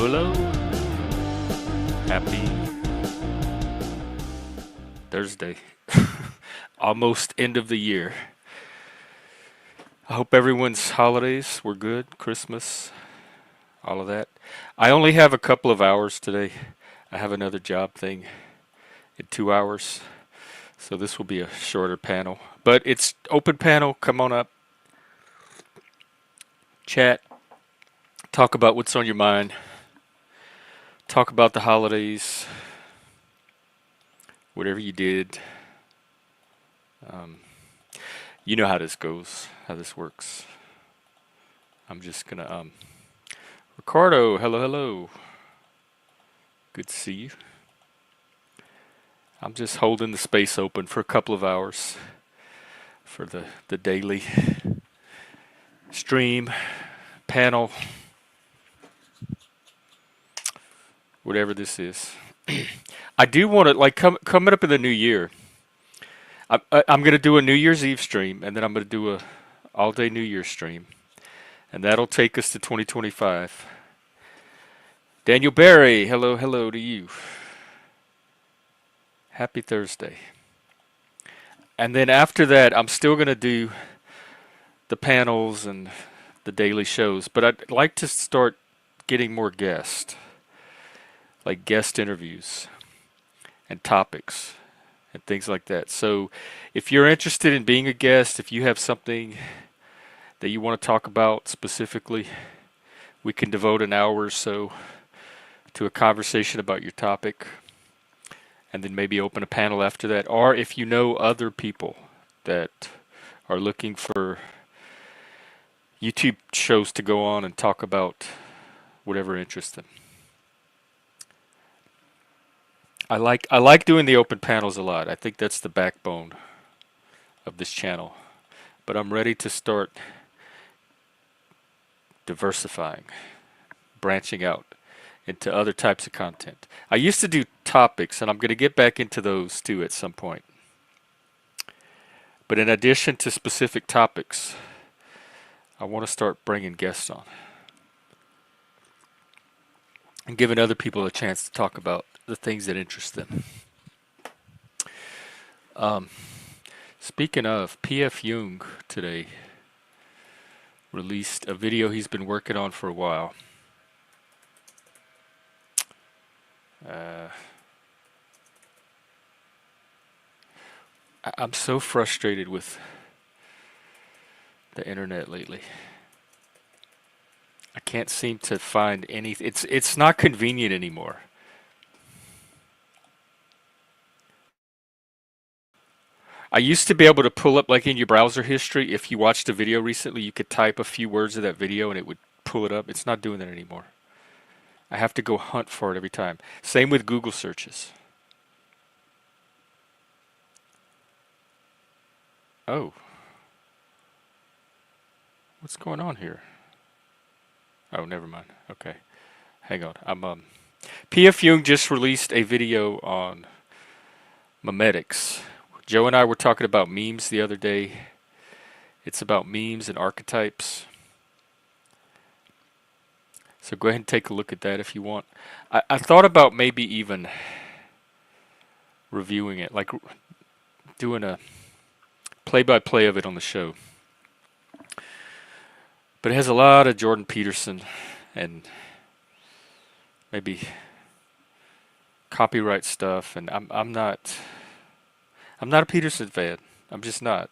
Hello, hello. Happy Thursday. Almost end of the year. I hope everyone's holidays were good. Christmas, all of that. I only have a couple of hours today. I have another job thing in 2 hours. So this will be a shorter panel. But it's open panel. Come on up. Chat. Talk about what's on your mind. Talk about the holidays. Whatever you did. Um, you know how this goes, how this works. I'm just gonna Ricardo, hello, hello. Good to see you. I'm just holding the space open for a couple of hours for the daily stream, panel, whatever this is. I do want to coming up in the new year. I'm gonna do a New Year's Eve stream, and then I'm gonna do a all day New Year's stream, and that'll take us to 2025. Daniel Barry, hello, hello to you. Happy Thursday. And then after that, I'm still going to do the panels and the daily shows, but I'd like to start getting more guests, like guest interviews and topics and things like that. So if you're interested in being a guest, if you have something that you want to talk about specifically, we can devote an hour or so to a conversation about your topic, and then maybe open a panel after that. Or if you know other people that are looking for YouTube shows to go on and talk about whatever interests them. I like doing the open panels a lot. I think that's the backbone of this channel. But I'm ready to start diversifying, branching out into other types of content. I used to do topics, and I'm going to get back into those too at some point. But in addition to specific topics, I want to start bringing guests on and giving other people a chance to talk about the things that interest them. Speaking of, P.F. Jung today released a video he's been working on for a while. I'm so frustrated with the internet lately. I can't seem to find anything. It's not convenient anymore. I used to be able to pull up, like in your browser history, if you watched a video recently, you could type a few words of that video and it would pull it up. It's not doing that anymore. I have to go hunt for it every time. Same with Google searches. Oh. What's going on here? Oh, never mind. Okay. Hang on. P.F. Jung just released a video on memetics. Joe and I were talking about memes the other day. It's about memes and archetypes. So go ahead and take a look at that if you want. I thought about maybe even reviewing it, like doing a play-by-play of it on the show. But it has a lot of Jordan Peterson and maybe copyright stuff, and I'm not a Peterson fan. I'm just not.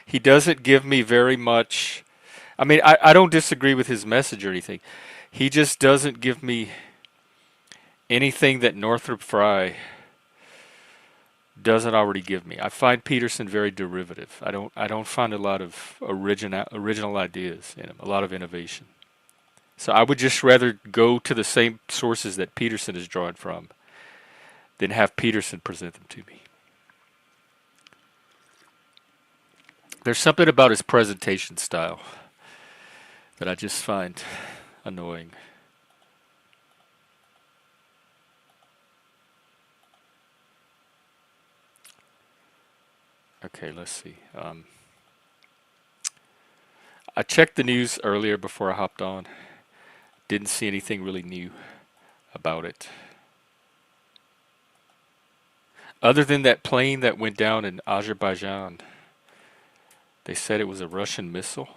He doesn't give me very much. I mean, I don't disagree with his message or anything. He just doesn't give me anything that Northrop Frye doesn't already give me. I find Peterson very derivative. I don't find a lot of original ideas in him, a lot of innovation. So I would just rather go to the same sources that Peterson is drawing from than have Peterson present them to me. There's something about his presentation style that I just find annoying. Okay, let's see. I checked the news earlier before I hopped on. Didn't see anything really new about it. Other than that plane that went down in Azerbaijan, they said it was a Russian missile.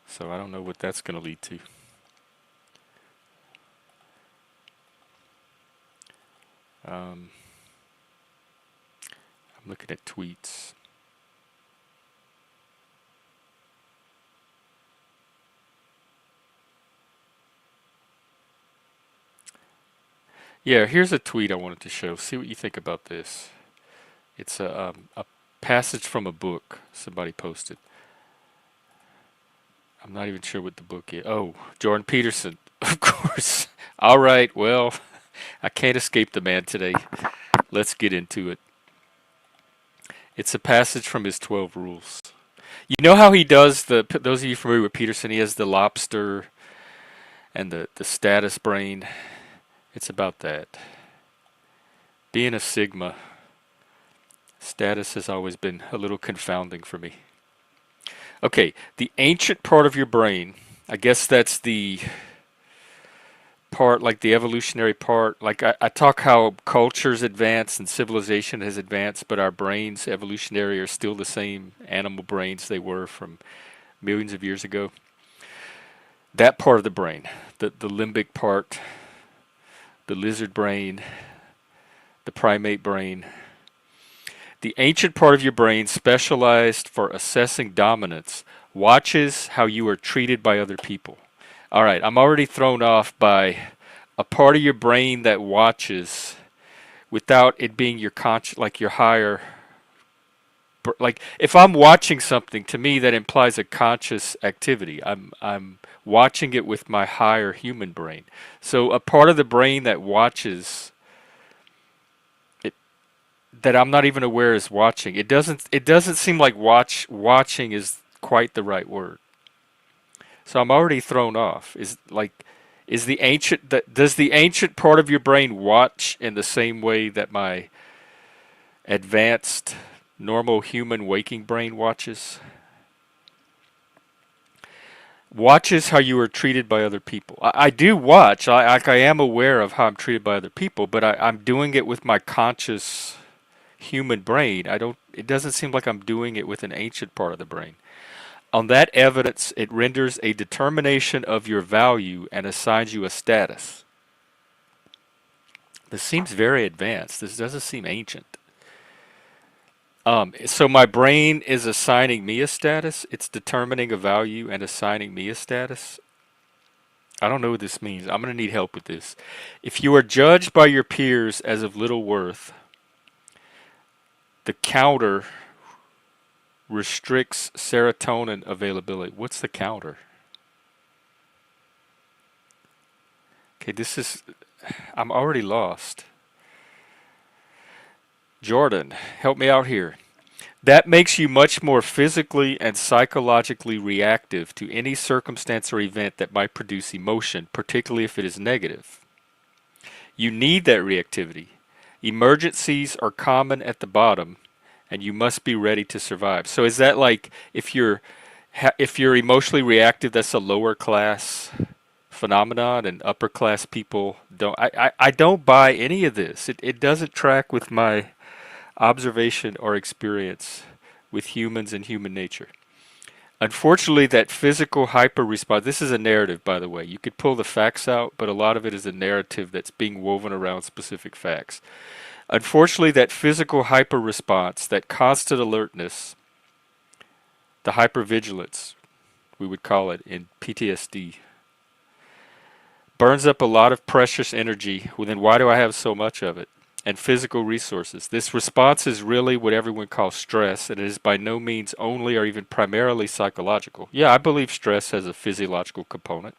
So I don't know what that's going to lead to. I'm looking at tweets. Yeah, here's a tweet I wanted to show. See what you think about this. It's a passage from a book somebody posted. I'm not even sure what the book is. Oh, Jordan Peterson, of course. All right, well, I can't escape the man today. Let's get into it. It's a passage from his 12 rules. You know how he does those of you familiar with Peterson, he has the lobster and the status brain. It's about that. Being a Sigma, status has always been a little confounding for me. Okay, the ancient part of your brain, I guess that's the part, like the evolutionary part. Like I talk how cultures advance and civilization has advanced, but our brains, evolutionary, are still the same animal brains they were from millions of years ago. That part of the brain, the limbic part, the lizard brain, the primate brain. The ancient part of your brain, specialized for assessing dominance, watches how you are treated by other people. All right, I'm already thrown off by a part of your brain that watches without it being your like your higher. Like if I'm watching something, to me that implies a conscious activity. I'm watching it with my higher human brain. So a part of the brain that watches it, that I'm not even aware is watching. It doesn't seem like watching is quite the right word. So I'm already thrown off. Does the ancient part of your brain watch in the same way that my advanced normal human waking brain watches? Watches how you are treated by other people. I do watch. I am aware of how I'm treated by other people, but I'm doing it with my conscious human brain. It doesn't seem like I'm doing it with an ancient part of the brain. On that evidence, it renders a determination of your value and assigns you a status. This seems very advanced. This doesn't seem ancient. So my brain is assigning me a status. It's determining a value and assigning me a status. I don't know what this means. I'm going to need help with this. If you are judged by your peers as of little worth, the counter restricts serotonin availability. What's the counter? Okay, I'm already lost. Jordan, help me out here. That makes you much more physically and psychologically reactive to any circumstance or event that might produce emotion, particularly if it is negative. You need that reactivity. Emergencies are common at the bottom, and you must be ready to survive. So is that like if you're emotionally reactive, that's a lower class phenomenon, and upper class people don't? I don't buy any of this. It doesn't track with my observation or experience with humans and human nature. Unfortunately, that physical hyper response, this is a narrative, by the way. You could pull the facts out, but a lot of it is a narrative that's being woven around specific facts. Unfortunately, that physical hyper response, that constant alertness, the hypervigilance, we would call it in PTSD, burns up a lot of precious energy. Well, then why do I have so much of it? And physical resources. This response is really what everyone calls stress, and it is by no means only or even primarily psychological. Yeah, I believe stress has a physiological component.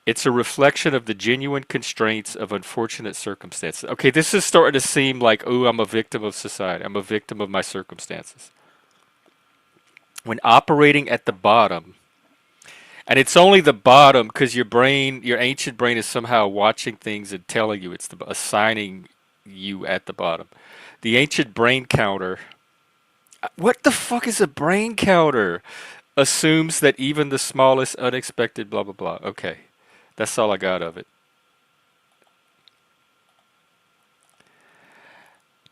It's a reflection of the genuine constraints of unfortunate circumstances. Okay, this is starting to seem like, ooh, I'm a victim of society. I'm a victim of my circumstances. When operating at the bottom, and it's only the bottom because your brain, your ancient brain, is somehow watching things and telling you, assigning you at the bottom. The ancient brain counter. What the fuck is a brain counter? assumes that even the smallest unexpected blah blah blah. Okay. That's all I got of it.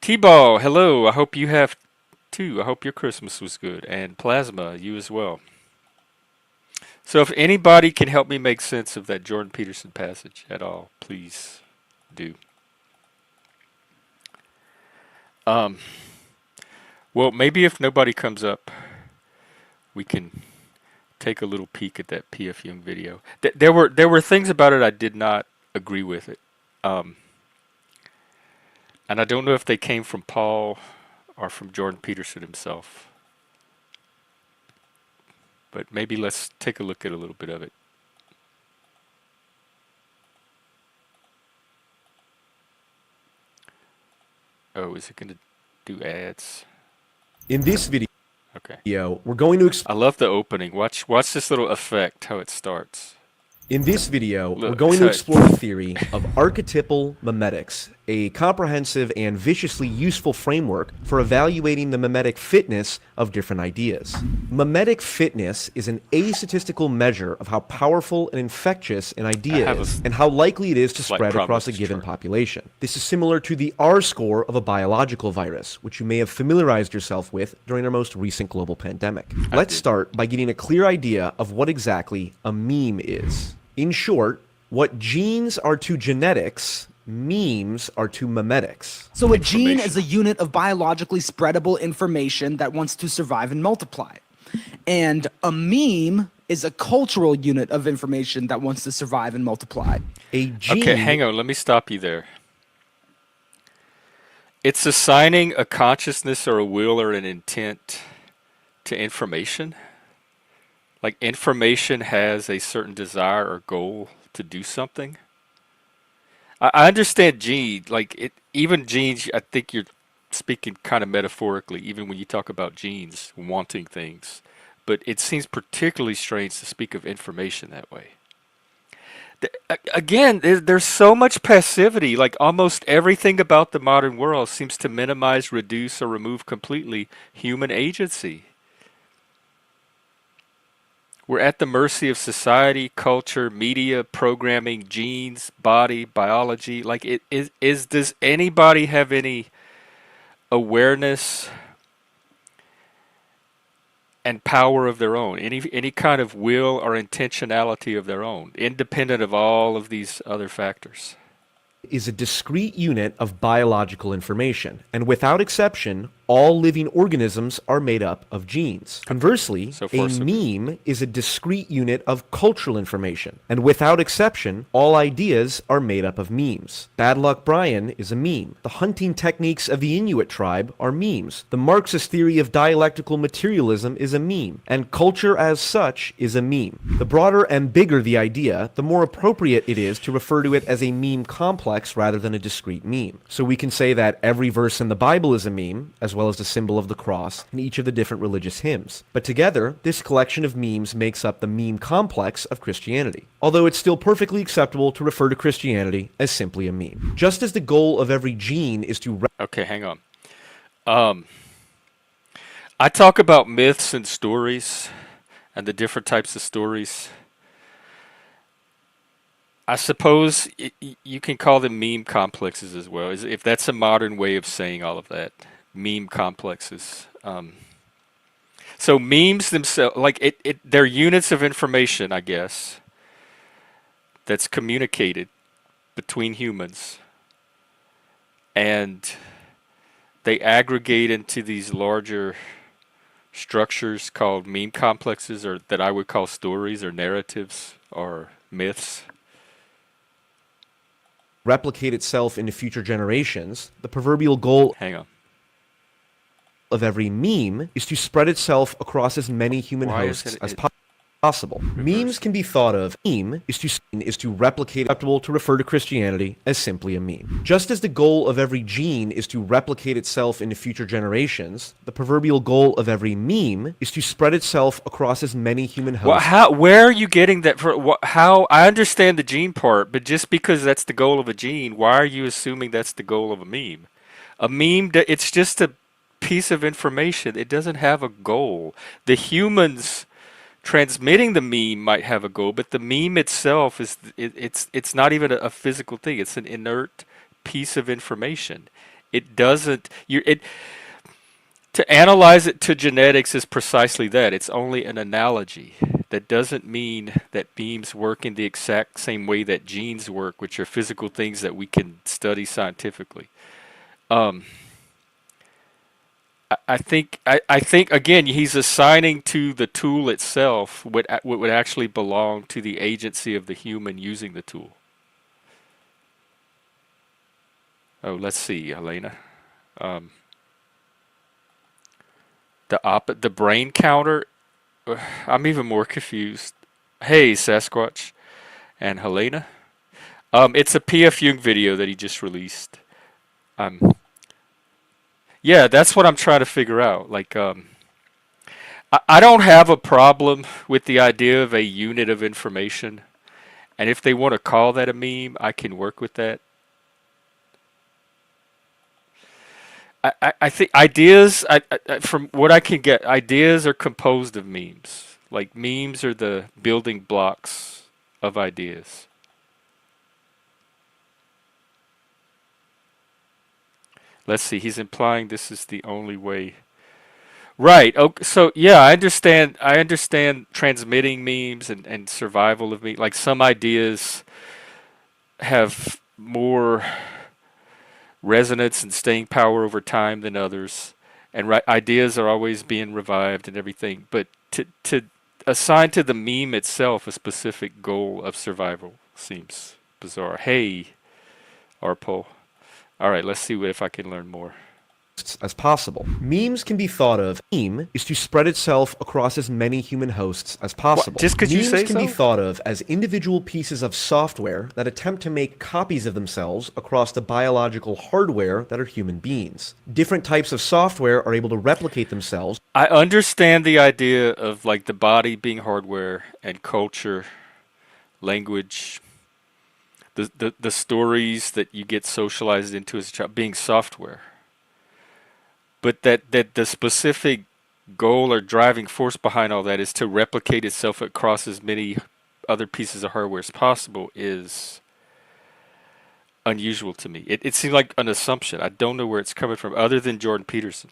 T-Ball, hello. I hope you have too. I hope your Christmas was good. And Plasma, you as well. So if anybody can help me make sense of that Jordan Peterson passage at all, please do. Um, well, maybe if nobody comes up, we can take a little peek at that P.F. Young video. There were things about it I did not agree with it, and I don't know if they came from Paul or from Jordan Peterson himself. But maybe let's take a look at a little bit of it. Oh, is it going to do ads? In this video, Okay. we're going to I love the opening. Watch this little effect, how it starts. In this video, we're Look, going to so- explore the theory of archetypal memetics, a comprehensive and viciously useful framework for evaluating the memetic fitness of different ideas. Memetic fitness is an astatistical measure of how powerful and infectious an idea is, and how likely it is to spread across a given population. This is similar to the R-score of a biological virus, which you may have familiarized yourself with during our most recent global pandemic. Let's start by getting a clear idea of what exactly a meme is. In short, what genes are to genetics, memes are to memetics. So a gene is a unit of biologically spreadable information that wants to survive and multiply. And a meme is a cultural unit of information that wants to survive and multiply. A gene... Okay, hang on. Let me stop you there. It's assigning a consciousness or a will or an intent to information. Like information has a certain desire or goal to do something. I understand gene, like even genes, I think you're speaking kind of metaphorically, even when you talk about genes wanting things. But it seems particularly strange to speak of information that way. Again, there's so much passivity, like almost everything about the modern world seems to minimize, reduce, or remove completely human agency. We're at the mercy of society, culture, media, programming, genes, body, biology. Like, does anybody have any awareness and power of their own? Any kind of will or intentionality of their own, independent of all of these other factors? Is a discrete unit of biological information, and without exception, all living organisms are made up of genes. Conversely, a meme is a discrete unit of cultural information, and without exception, all ideas are made up of memes. Bad Luck Brian is a meme. The hunting techniques of the Inuit tribe are memes. The Marxist theory of dialectical materialism is a meme, and culture as such is a meme. The broader and bigger the idea, the more appropriate it is to refer to it as a meme complex rather than a discrete meme. So we can say that every verse in the Bible is a meme, as well as the symbol of the cross in each of the different religious hymns. But together, this collection of memes makes up the meme complex of Christianity. Although it's still perfectly acceptable to refer to Christianity as simply a meme. Just as the goal of every gene is to... Okay, hang on. I talk about myths and stories and the different types of stories. I suppose you can call them meme complexes as well, if that's a modern way of saying all of that. Meme complexes. So memes themselves, like they're units of information, I guess, that's communicated between humans, and they aggregate into these larger structures called meme complexes, or that I would call stories or narratives or myths. Replicate itself into future generations. The proverbial goal... Hang on. ...of every meme is to spread itself across as many human hosts as possible. Memes can be thought of... Meme is to replicate... ...acceptable to refer to Christianity as simply a meme. Just as the goal of every gene is to replicate itself into future generations, the proverbial goal of every meme is to spread itself across as many human hosts... Where are you getting that from? How? I understand the gene part, but just because that's the goal of a gene, why are you assuming that's the goal of a meme? A meme, it's just a piece of information. It doesn't have a goal. The humans transmitting the meme might have a goal, but the meme itself is it's not even a physical thing. It's an inert piece of information. It doesn't you it to analyze it to genetics is precisely that. It's only an analogy. That doesn't mean that memes work in the exact same way that genes work, which are physical things that we can study scientifically. Um, I think again he's assigning to the tool itself what would actually belong to the agency of the human using the tool. Oh, let's see, Elena. Um, the brain counter. I'm even more confused. Hey, Sasquatch and Helena. It's a PF Jung video that he just released. Um, yeah, that's what I'm trying to figure out. Like, I don't have a problem with the idea of a unit of information, and if they want to call that a meme, I can work with that. I think ideas, from what I can get, ideas are composed of memes. Like memes are the building blocks of ideas. Let's see. He's implying this is the only way. Right. Okay. So yeah, I understand. I understand transmitting memes and survival of memes. Like some ideas have more resonance and staying power over time than others, and ideas are always being revived and everything. But to assign to the meme itself a specific goal of survival seems bizarre. Hey, Arpo. All right, let's see if I can learn more. As possible. Memes can be thought of. Meme is to spread itself across as many human hosts as possible. What, just because you say Memes can be thought of as individual pieces of software that attempt to make copies of themselves across the biological hardware that are human beings. Different types of software are able to replicate themselves. I understand the idea of like the body being hardware and culture, language, the stories that you get socialized into as a child being software. But that the specific goal or driving force behind all that is to replicate itself across as many other pieces of hardware as possible is unusual to me. It seems like an assumption. I don't know where it's coming from other than Jordan Peterson.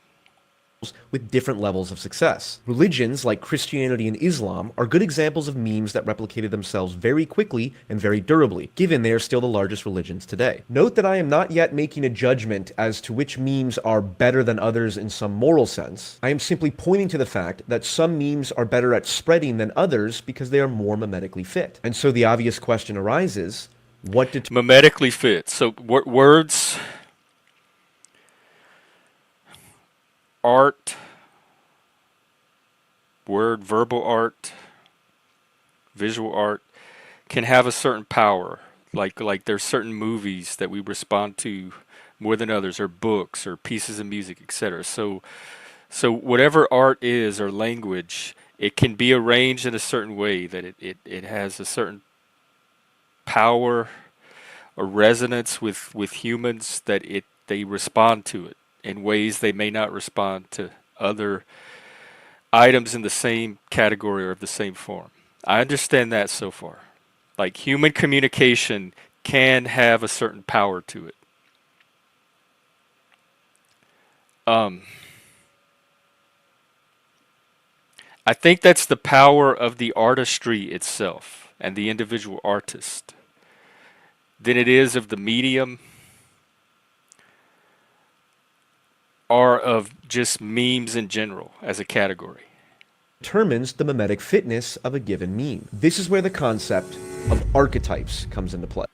With different levels of success. Religions like Christianity and Islam are good examples of memes that replicated themselves very quickly and very durably, given they are still the largest religions today. Note that I am not yet making a judgment as to which memes are better than others in some moral sense. I am simply pointing to the fact that some memes are better at spreading than others because they are more mimetically fit. And so the obvious question arises, what did mimetically fit? So words, art, verbal art, visual art can have a certain power. Like there's certain movies that we respond to more than others, or books, or pieces of music, etc. So whatever art is or language, it can be arranged in a certain way that it has a certain power or resonance with humans that they respond to it in ways they may not respond to other items in the same category or of the same form. I understand that so far. Like human communication can have a certain power to it. I think that's the power of the artistry itself and the individual artist than it is of the medium or of just memes in general as a category. Determines the mimetic fitness of a given meme. This is where the concept of archetypes comes into play.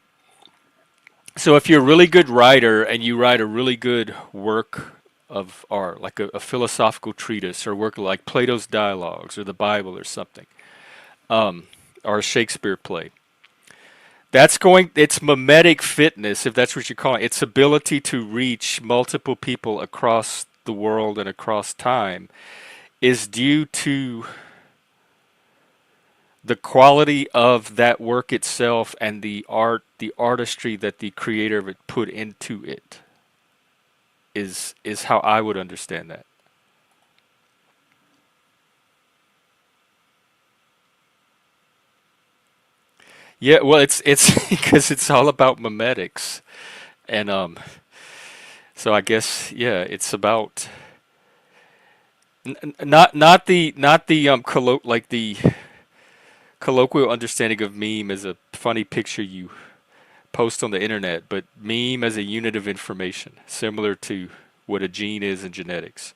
So if you're a really good writer and you write a really good work of art, like a philosophical treatise or work like Plato's Dialogues or the Bible or something, or a Shakespeare play, it's mimetic fitness, if that's what you're calling it. Its ability to reach multiple people across the world and across time is due to the quality of that work itself and the artistry that the creator of it put into it is how I would understand that. Yeah, well, it's because it's all about memetics, and so I guess yeah, it's about not the colloquial understanding of meme as a funny picture you post on the internet, but meme as a unit of information, similar to what a gene is in genetics.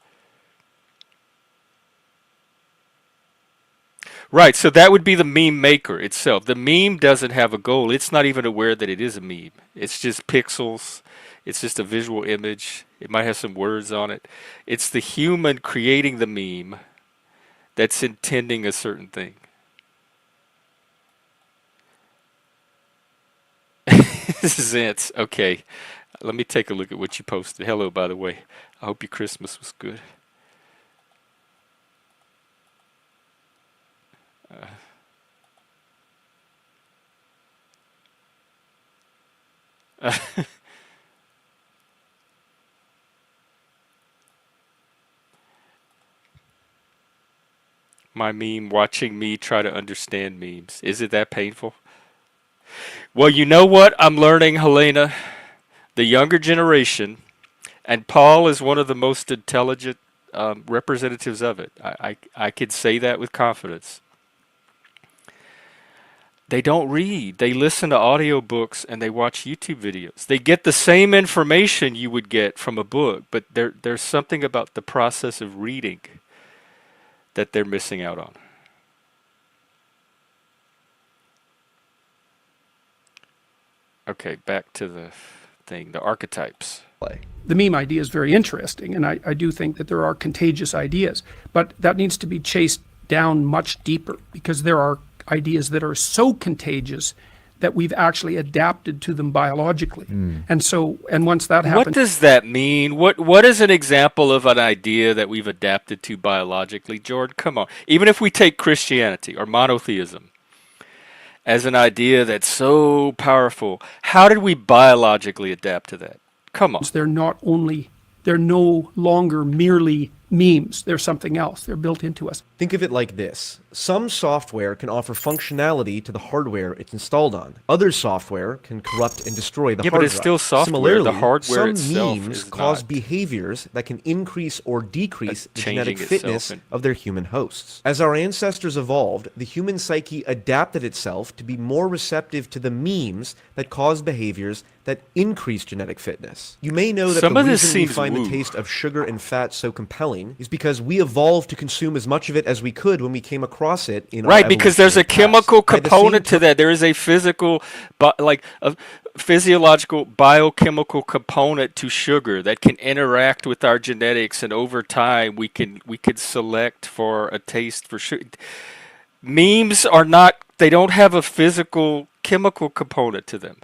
Right, so that would be the meme maker itself. The meme doesn't have a goal. It's not even aware that it is a meme. It's just pixels. It's just a visual image. It might have some words on it. It's the human creating the meme that's intending a certain thing. This is it. Okay. Let me take a look at what you posted. Hello, by the way. I hope your Christmas was good. My meme watching me try to understand memes. Is it that painful? Well, you know what I'm learning, Helena? The younger generation, and Paul is one of the most intelligent representatives of it. I could say that with confidence. They don't read. They listen to audiobooks and they watch YouTube videos. They get the same information you would get from a book, but there's something about the process of reading that they're missing out on. Okay, back to the thing, the archetypes. The meme idea is very interesting, and I do think that there are contagious ideas, but that needs to be chased down much deeper, because there are ideas that are so contagious that we've actually adapted to them biologically. And so, and once that happens... What does that mean? What is an example of an idea that we've adapted to biologically, Jordan? Come on. Even if we take Christianity or monotheism as an idea that's so powerful, how did we biologically adapt to that? Come on. They're no longer merely memes. They're something else. They're built into us. Think of it like this. Some software can offer functionality to the hardware it's installed on. Other software can corrupt and destroy the hard drive. Yeah, but it's still software. Similarly, the hardware some itself memes is cause not behaviors that can increase or decrease the changing genetic fitness itself of their human hosts. As our ancestors evolved, the human psyche adapted itself to be more receptive to the memes that cause behaviors that increase genetic fitness. You may know that Some the of this reason we seems find woo. the taste of sugar and fat so compelling is because we evolved to consume as much of it as we could when we came across it in our Right, because there's a evolutionary chemical past. By the component same to that. There is a physical, like a physiological, biochemical component to sugar that can interact with our genetics, and over time we could select for a taste for sugar. Memes are not; they don't have a physical chemical component to them.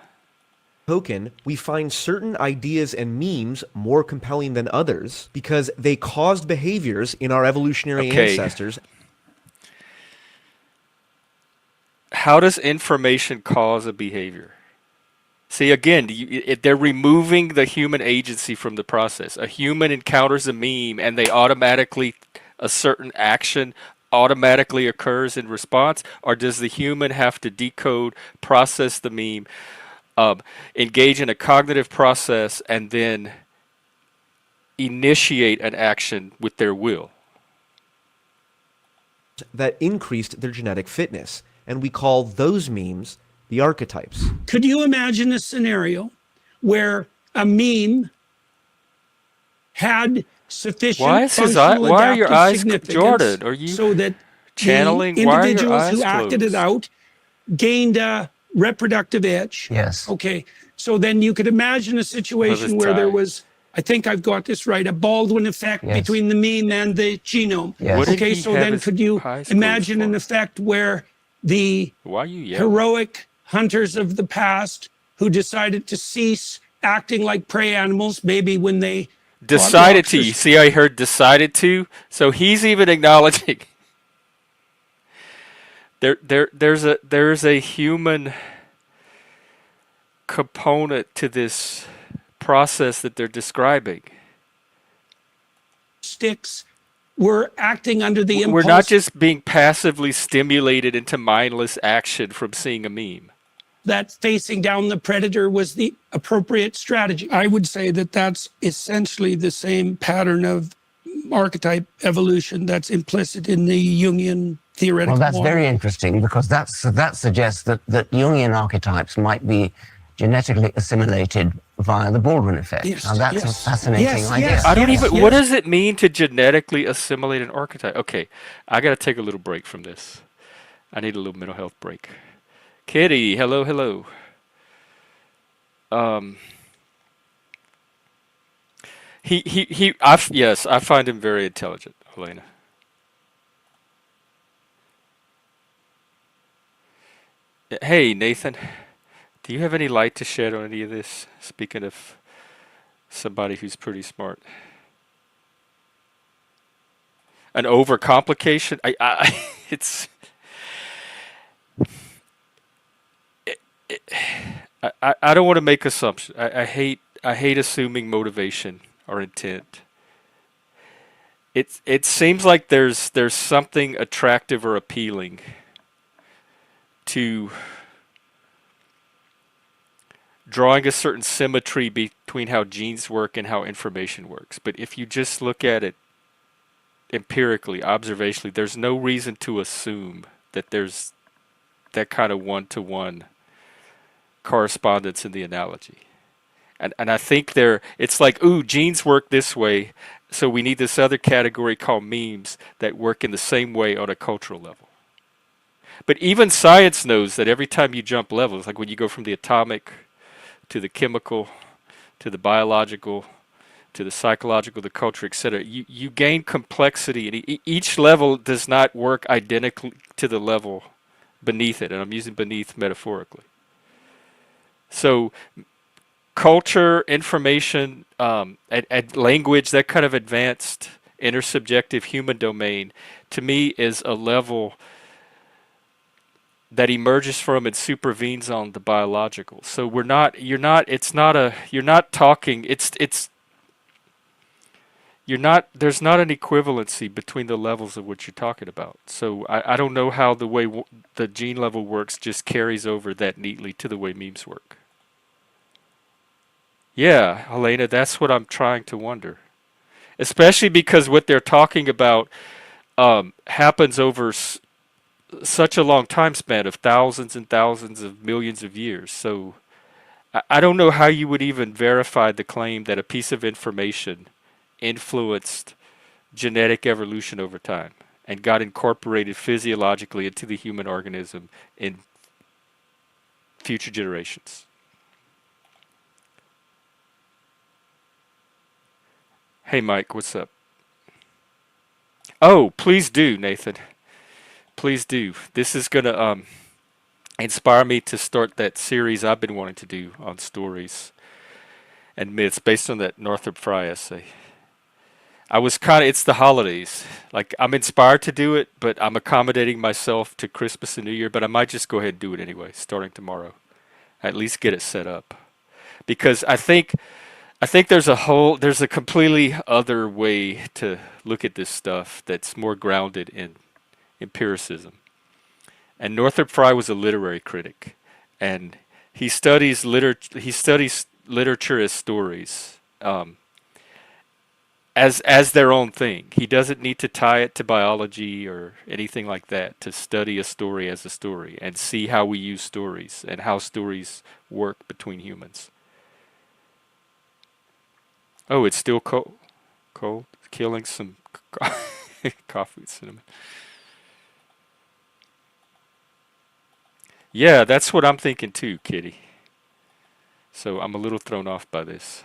token, we find certain ideas and memes more compelling than others because they caused behaviors in our evolutionary ancestors. How does information cause a behavior? See, again, they're removing the human agency from the process. A human encounters a meme and a certain action automatically occurs in response, or does the human have to decode, process the meme, engage in a cognitive process, and then initiate an action with their will? That increased their genetic fitness, and we call those memes the archetypes. Could you imagine a scenario where a meme had sufficient functional why are your adaptive eyes, significance Jordan? Are you so that channeling? the Why are your individuals eyes who acted it closed? out gained a reproductive itch? Yes. Okay, so then you could imagine a situation where there was, I think I've got this right, a Baldwin effect Yes. between the meme and the genome. Yes. What did Okay, he so have then his could you eyes closed imagine an for? effect where the Why are you yelling? heroic hunters of the past who decided to cease acting like prey animals, maybe when they Decided to. lobsters- You see, I heard decided to. So he's even acknowledging there's a human component to this process that they're describing. sticks were acting under the impulse. We're not just being passively stimulated into mindless action from seeing a meme. that facing down the predator was the appropriate strategy. I would say that that's essentially the same pattern of archetype evolution that's implicit in the Jungian theoretical Well, that's model. very interesting, because that suggests that Jungian archetypes might be genetically assimilated via the Baldwin effect. Yes, Now, that's a yes. fascinating Yes, idea. yes. I don't even. What does it mean to genetically assimilate an archetype? Okay, I got to take a little break from this. I need a little mental health break. Kitty, hello, hello. Yes, I find him very intelligent, Helena. Hey, Nathan, do you have any light to shed on any of this? Speaking of somebody who's pretty smart. An overcomplication? It's... I don't want to make assumptions. I hate assuming motivation or intent. It seems like there's something attractive or appealing to drawing a certain symmetry between how genes work and how information works. But if you just look at it empirically, observationally, there's no reason to assume that there's that kind of one-to-one correspondence in the analogy. And I think it's like, ooh, genes work this way, so we need this other category called memes that work in the same way on a cultural level. But even science knows that every time you jump levels, like when you go from the atomic to the chemical to the biological to the psychological, the culture, etc., you gain complexity, and each level does not work identically to the level beneath it, and I'm using beneath metaphorically. So culture, information, and language, that kind of advanced intersubjective human domain, to me is a level that emerges from and supervenes on the biological. So there's not an equivalency between the levels of what you're talking about. So I don't know how the way the gene level works just carries over that neatly to the way memes work. Yeah, Helena, that's what I'm trying to wonder. Especially because what they're talking about happens over such a long time span of thousands and thousands of millions of years. So I don't know how you would even verify the claim that a piece of information influenced genetic evolution over time and got incorporated physiologically into the human organism in future generations. Hey Mike, what's up? Oh, please do, Nathan. Please do. This is going to inspire me to start that series I've been wanting to do on stories and myths based on that Northrop Frye essay. It's the holidays. Like, I'm inspired to do it, but I'm accommodating myself to Christmas and New Year, but I might just go ahead and do it anyway, starting tomorrow. At least get it set up. Because I think there's a completely other way to look at this stuff that's more grounded in empiricism. And Northrop Frye was a literary critic, and he studies literature as stories, as their own thing. He doesn't need to tie it to biology or anything like that to study a story as a story and see how we use stories and how stories work between humans. Oh, it's still cold. Cold. Killing some coffee with cinnamon. Yeah, that's what I'm thinking too, Kitty. So I'm a little thrown off by this.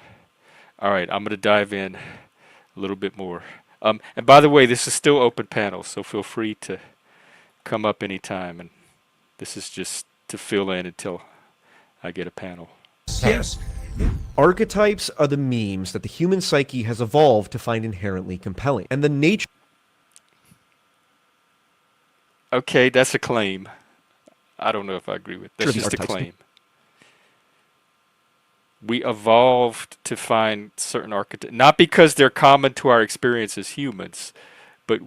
All right, I'm going to dive in a little bit more. And by the way, this is still open panel, so feel free to come up anytime. And this is just to fill in until I get a panel. Yes. Archetypes are the memes that the human psyche has evolved to find inherently compelling. And the nature... Okay, that's a claim. I don't know if I agree with that. That's just a claim. We evolved to find certain archetypes, not because they're common to our experience as humans, but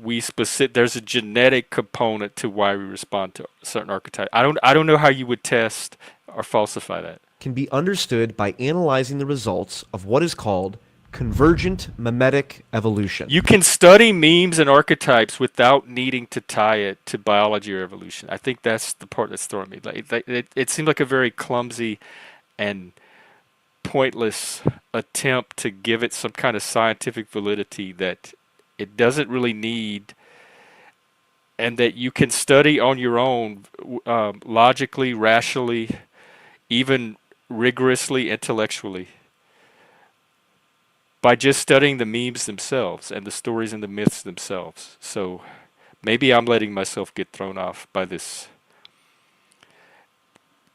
there's a genetic component to why we respond to certain archetypes. I don't know how you would test or falsify that. Can be understood by analyzing the results of what is called convergent mimetic evolution. You can study memes and archetypes without needing to tie it to biology or evolution. I think that's the part that's throwing me. It seemed like a very clumsy and pointless attempt to give it some kind of scientific validity that it doesn't really need, and that you can study on your own, logically, rationally, even rigorously, intellectually, by just studying the memes themselves and the stories and the myths themselves. So maybe I'm letting myself get thrown off by this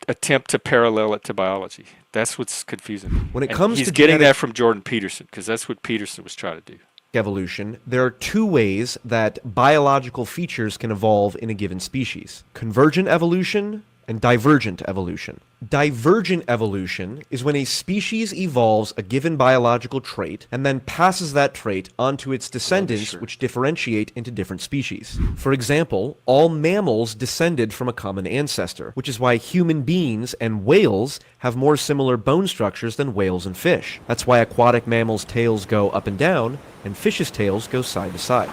attempt to parallel it to biology. That's what's confusing me. When it comes he's to getting that from Jordan Peterson, because that's what Peterson was trying to do. Evolution, there are two ways that biological features can evolve in a given species: convergent evolution and divergent evolution. Divergent evolution is when a species evolves a given biological trait and then passes that trait onto its descendants, which differentiate into different species. For example, all mammals descended from a common ancestor, which is why human beings and whales have more similar bone structures than whales and fish. That's why aquatic mammals' tails go up and down, and fishes' tails go side to side.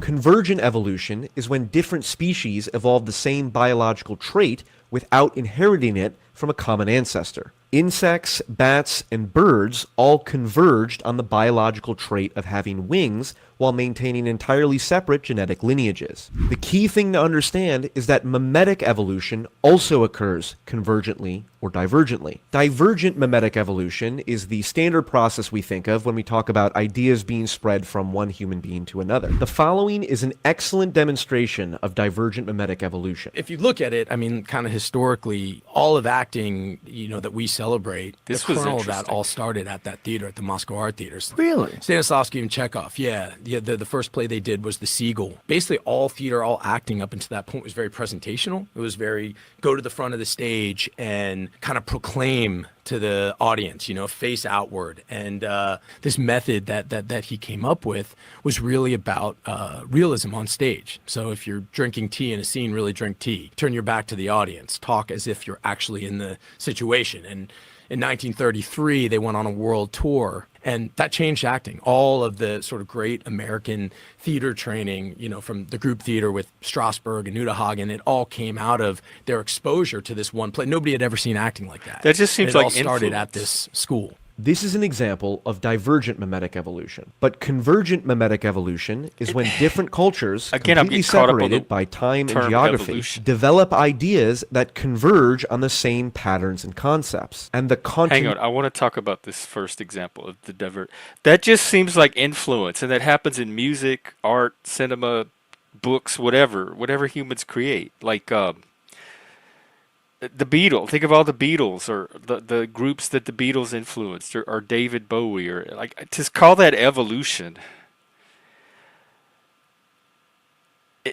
Convergent evolution is when different species evolve the same biological trait without inheriting it from a common ancestor. Insects, bats, and birds all converged on the biological trait of having wings while maintaining entirely separate genetic lineages. The key thing to understand is that mimetic evolution also occurs convergently or divergently. Divergent mimetic evolution is the standard process we think of when we talk about ideas being spread from one human being to another. The following is an excellent demonstration of divergent mimetic evolution. If you look at it, I mean, kind of historically, all of acting, that we celebrate, the kernel of that all started at that theater, at the Moscow Art Theaters. Really? Stanislavski and Chekhov, yeah. The first play they did was The Seagull. Basically, all theater, all acting up until that point was very presentational. It was very go to the front of the stage and kind of proclaim to the audience, face outward. And this method that he came up with was really about realism on stage. So if you're drinking tea in a scene, really drink tea. Turn your back to the audience. Talk as if you're actually in the situation. And in 1933, they went on a world tour, and that changed acting. All of the sort of great American theater training, from the group theater with Strasberg and Hagen, it all came out of their exposure to this one play. Nobody had ever seen acting like that. That just seems it like all started influence. at this school. This is an example of divergent mimetic evolution. But convergent mimetic evolution is when different cultures, completely separated by time and geography, evolution. develop ideas that converge on the same patterns and concepts. And the Hang on, I want to talk about this first example of the divert. That just seems like influence, and that happens in music, art, cinema, books, whatever humans create. Like the Beatles. Think of all the Beatles, or the groups that the Beatles influenced, or David Bowie, or like, to call that evolution.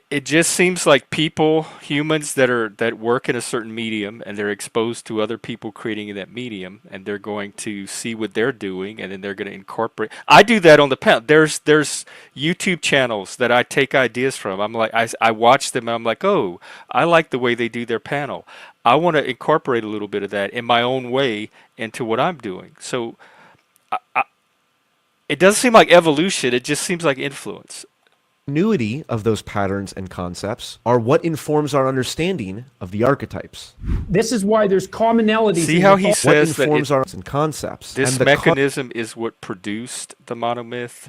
It just seems like humans that work in a certain medium, and they're exposed to other people creating in that medium, and they're going to see what they're doing, and then they're going to incorporate. I do that on the panel. There's YouTube channels that I take ideas from. I'm like, I watch them, and I'm like, oh, I like the way they do their panel. I want to incorporate a little bit of that in my own way into what I'm doing. So it doesn't seem like evolution. It just seems like influence. Continuity of those patterns and concepts are what informs our understanding of the archetypes. This is why there's commonalities. See how he says what informs our and concepts. This and mechanism is what produced the monomyth.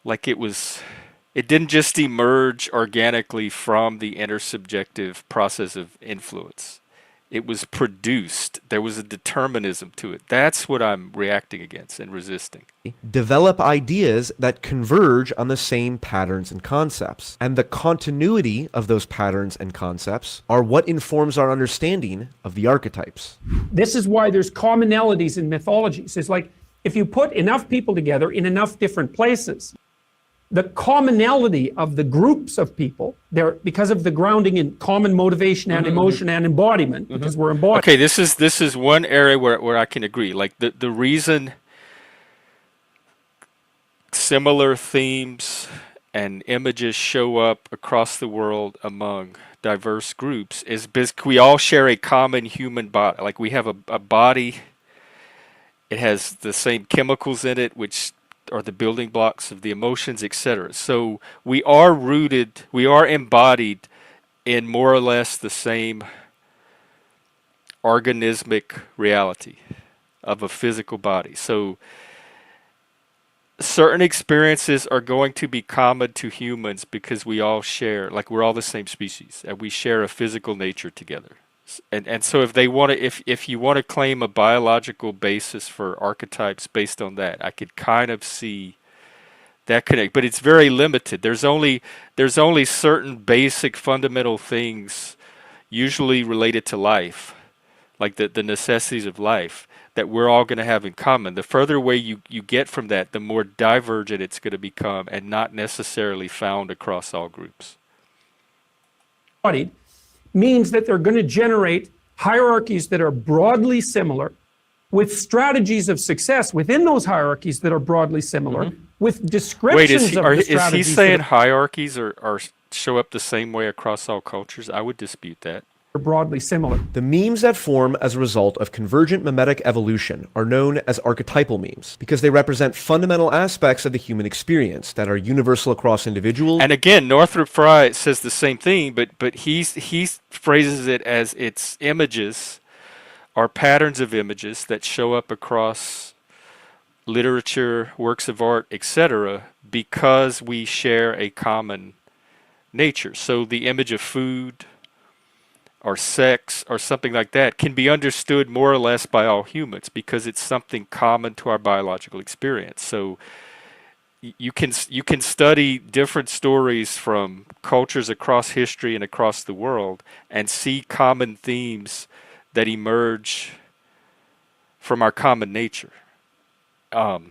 Like it didn't just emerge organically from the intersubjective process of influence. It was produced. There was a determinism to it. That's what I'm reacting against and resisting. Develop ideas that converge on the same patterns and concepts. And the continuity of those patterns and concepts are what informs our understanding of the archetypes. This is why there's commonalities in mythologies. It's like if you put enough people together in enough different places, the commonality of the groups of people, because of the grounding in common motivation and emotion and embodiment, because we're embodied. Okay, this is one area where I can agree. Like the reason similar themes and images show up across the world among diverse groups is because we all share a common human body. Like we have a body, it has the same chemicals in it, which are the building blocks of the emotions, etc. So we are rooted, we are embodied in more or less the same organismic reality of a physical body. So certain experiences are going to be common to humans because we all share, like we're all the same species and we share a physical nature together. And so if they want to, if you want to claim a biological basis for archetypes based on that, I could kind of see that connect, but it's very limited. There's only certain basic fundamental things usually related to life, like the necessities of life, that we're all going to have in common. The further away you get from that, the more divergent it's going to become and not necessarily found across all groups. Means that they're going to generate hierarchies that are broadly similar, with strategies of success within those hierarchies that are broadly similar, with descriptions of the strategies. Is he saying hierarchies are show up the same way across all cultures? I would dispute that. Broadly similar. The memes that form as a result of convergent mimetic evolution are known as archetypal memes because they represent fundamental aspects of the human experience that are universal across individuals. And again, Northrop Frye says the same thing, but he phrases it as its images are patterns of images that show up across literature, works of art, etc., because we share a common nature. So the image of food or sex or something like that can be understood more or less by all humans because it's something common to our biological experience. So you can study different stories from cultures across history and across the world and see common themes that emerge from our common nature. But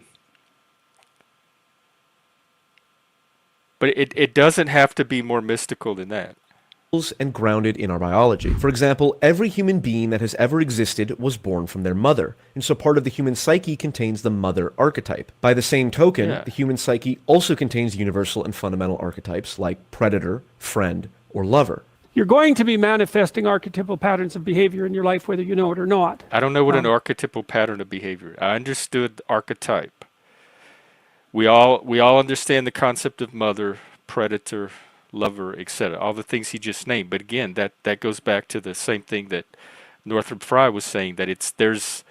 it doesn't have to be more mystical than that. And grounded in our biology. For example, every human being that has ever existed was born from their mother, and so part of the human psyche contains the mother archetype. By the same token, the human psyche also contains universal and fundamental archetypes like predator, friend, or lover. You're going to be manifesting archetypal patterns of behavior in your life whether you know it or not. I don't know what an archetypal pattern of behavior. I understood archetype. We all understand the concept of mother, predator, lover, etc. All the things he just named. But again, that goes back to the same thing that Northrop Frye was saying, that there's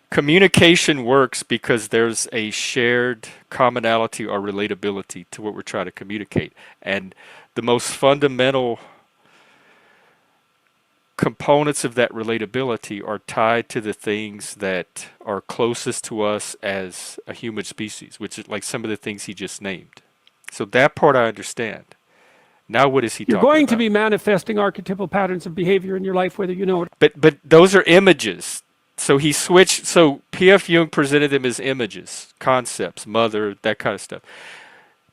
communication works because there's a shared commonality or relatability to what we're trying to communicate. And the most fundamental components of that relatability are tied to the things that are closest to us as a human species, which is like some of the things he just named. So that part I understand. Now what is he talking about? You're going to be manifesting archetypal patterns of behavior in your life whether you know it. But those are images. So he switched. So P.F. Jung presented them as images, concepts, mother, that kind of stuff.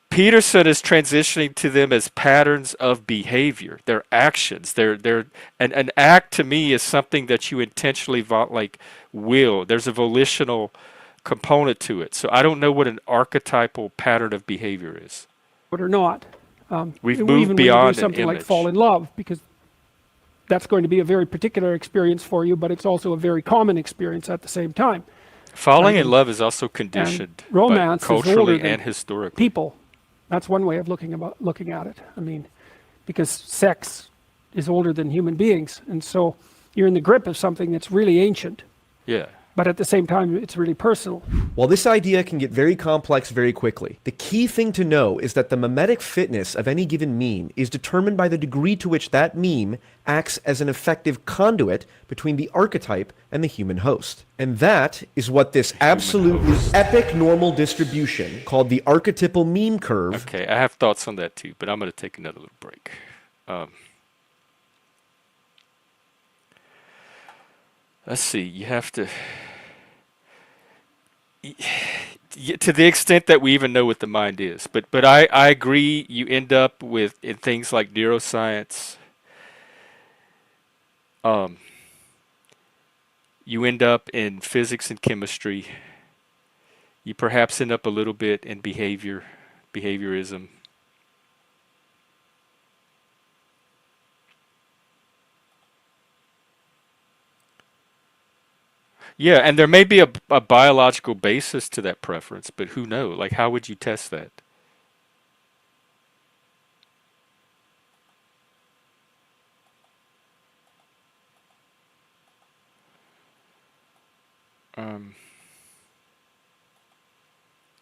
Peterson is transitioning to them as patterns of behavior. They're actions. They're an act to me is something that you intentionally will. There's a volitional component to it. So I don't know what an archetypal pattern of behavior is. Or not. We've moved beyond something an like image. fall in love, because that's going to be a very particular experience for you, but it's also a very common experience at the same time. Falling in love is also conditioned, romance culturally is older and than historically. People, that's one way of looking at it. I mean, because sex is older than human beings, and so you're in the grip of something that's really ancient. Yeah. But at the same time, it's really personal. While this idea can get very complex very quickly, the key thing to know is that the mimetic fitness of any given meme is determined by the degree to which that meme acts as an effective conduit between the archetype and the human host. And that is what this absolutely epic normal distribution called the archetypal meme curve. Okay, I have thoughts on that too, but I'm going to take another little break. Let's see, you have to the extent that we even know what the mind is. But I agree, you end up with, in things like neuroscience, you end up in physics and chemistry, You perhaps end up a little bit in behaviorism. Yeah, and there may be a biological basis to that preference, but who knows? Like, how would you test that? Um,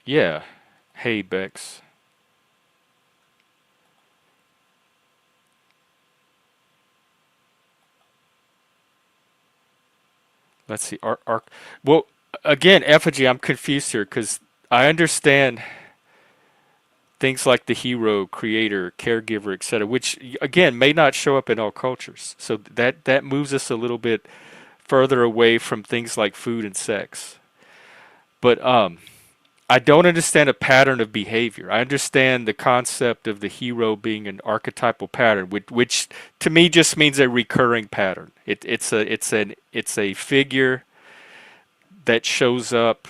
yeah. Hey, Bex. Let's see. Well, again, effigy. I'm confused here because I understand things like the hero, creator, caregiver, etc., which again may not show up in all cultures. So that moves us a little bit further away from things like food and sex. But I don't understand a pattern of behavior. I understand the concept of the hero being an archetypal pattern, which to me just means a recurring pattern. It's a figure that shows up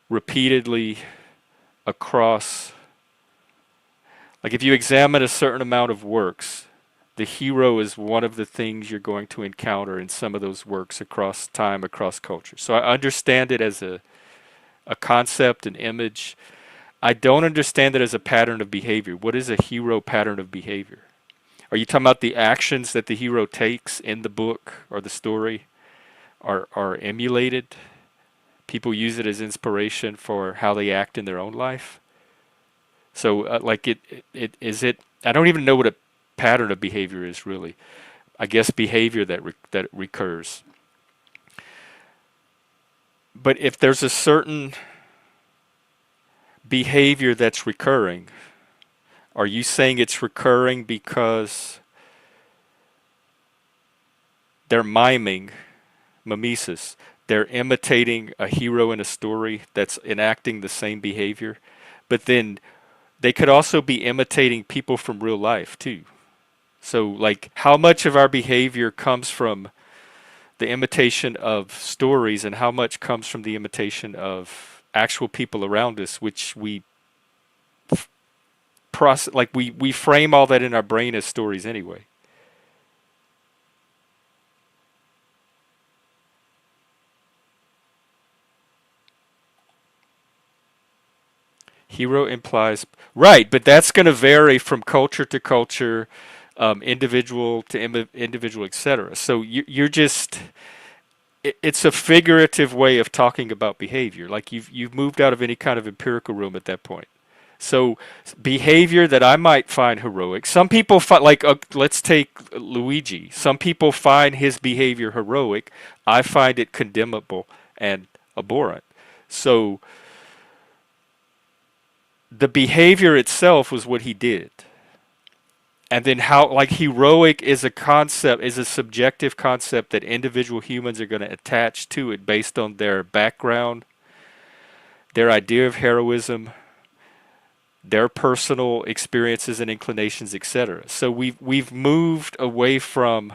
repeatedly across. Like if you examine a certain amount of works, the hero is one of the things you're going to encounter in some of those works across time, across culture. So I understand it as a concept, an image. I don't understand it as a pattern of behavior. What is a hero pattern of behavior? Are you talking about the actions that the hero takes in the book or the story are emulated? People use it as inspiration for how they act in their own life. So, like it is it. I don't even know what a pattern of behavior is really. I guess behavior that recurs. But if there's a certain behavior that's recurring, are you saying it's recurring because they're miming, mimesis? They're imitating a hero in a story that's enacting the same behavior, but then they could also be imitating people from real life too. So, like, how much of our behavior comes from the imitation of stories and how much comes from the imitation of actual people around us, which we process, like we frame all that in our brain as stories anyway. Hero implies, right, but that's going to vary from culture to culture, individual to individual, etc. So you're just, it's a figurative way of talking about behavior. Like you've moved out of any kind of empirical realm at that point. So behavior that I might find heroic, some people find, like let's take Luigi. Some people find his behavior heroic. I find it condemnable and abhorrent. So the behavior itself was what he did. And then how, like, heroic is a concept, is a subjective concept that individual humans are going to attach to it based on their background, their idea of heroism, their personal experiences and inclinations, etc. So we've moved away from,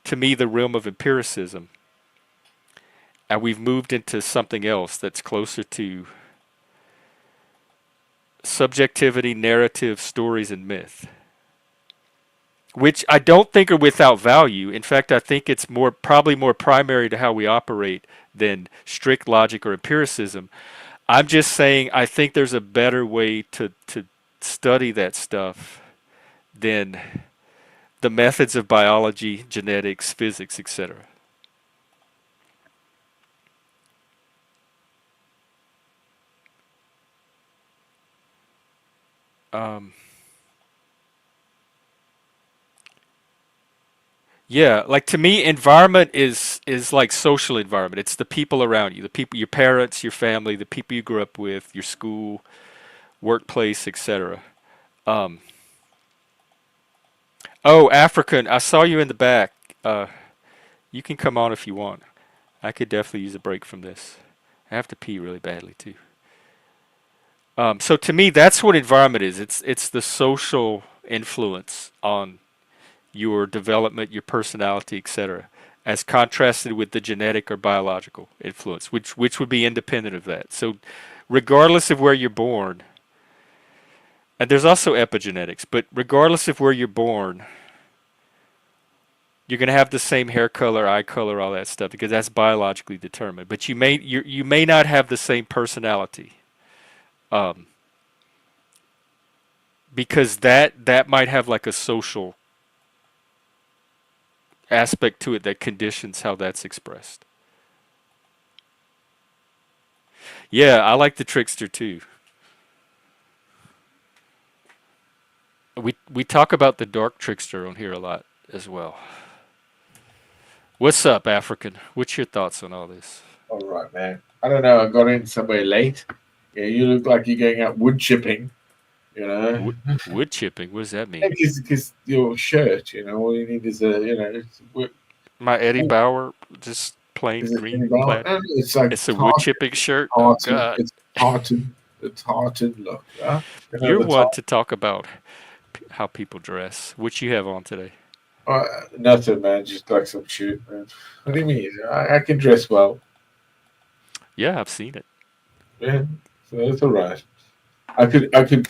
to me, the realm of empiricism, and we've moved into something else that's closer to subjectivity, narrative, stories, and myth, which I don't think are without value. In fact, I think it's probably more primary to how we operate than strict logic or empiricism. I'm just saying I think there's a better way to study that stuff than the methods of biology, genetics, physics, etc. Yeah, like to me, environment is like social environment. It's the people around you, the people, your parents, your family, the people you grew up with, your school, workplace, etc. Um, oh, African, I saw you in the back. You can come on if you want. I could definitely use a break from this. I have to pee really badly too. So to me, that's what environment is. It's the social influence on your development, your personality, etc. as contrasted with the genetic or biological influence, which would be independent of that. So regardless of where you're born, and there's also epigenetics, but regardless of where you're born, you're going to have the same hair color, eye color, all that stuff, because that's biologically determined. But you may not have the same personality, because that might have like a social aspect to it that conditions how that's expressed. Yeah, I like the trickster too. We talk about the dark trickster on here a lot as well. What's up, African? What's your thoughts on all this? All right, man. I don't know. I got in somewhere late. Yeah, you look like you're going out wood chipping. You know, wood chipping. What does that mean? Because your shirt. You know, all you need is my Eddie Bauer, just plain green plaid. No, it's a wood chipping shirt. Oh God, it's tartan. The tartan look. Huh? You're one to talk about how people dress. What you have on today? Nothing, man. Just like some shit, man. What do you mean? I can dress well. Yeah, I've seen it. Yeah, so it's all right. I could.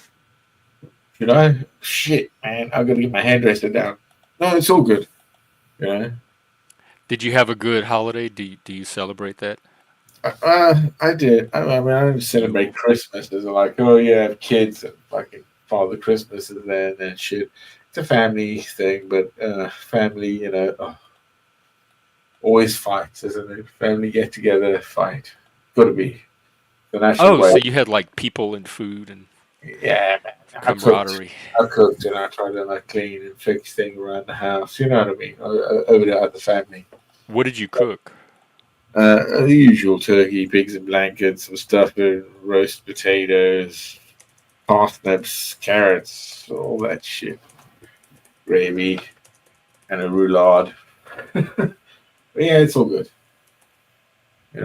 You know, shit, man. I got to get my hairdresser down. No, it's all good. You know. Did you have a good holiday? Do you celebrate that? I did. I mean, I don't celebrate Christmas. It's like, oh yeah, I have kids and fucking Father Christmas is there and then shit. It's a family thing, but family, you know, always fights, isn't it? Family get together, fight. Got to be the national way. So you had like people and food and yeah, man. Camaraderie. I cooked and I tried to like clean and fix things around the house. You know what I mean? Over there at the family. What did you cook? The usual turkey, pigs and blankets, some stuffing, roast potatoes, parsnips, carrots, all that shit. Gravy and a roulade. But yeah, it's all good. You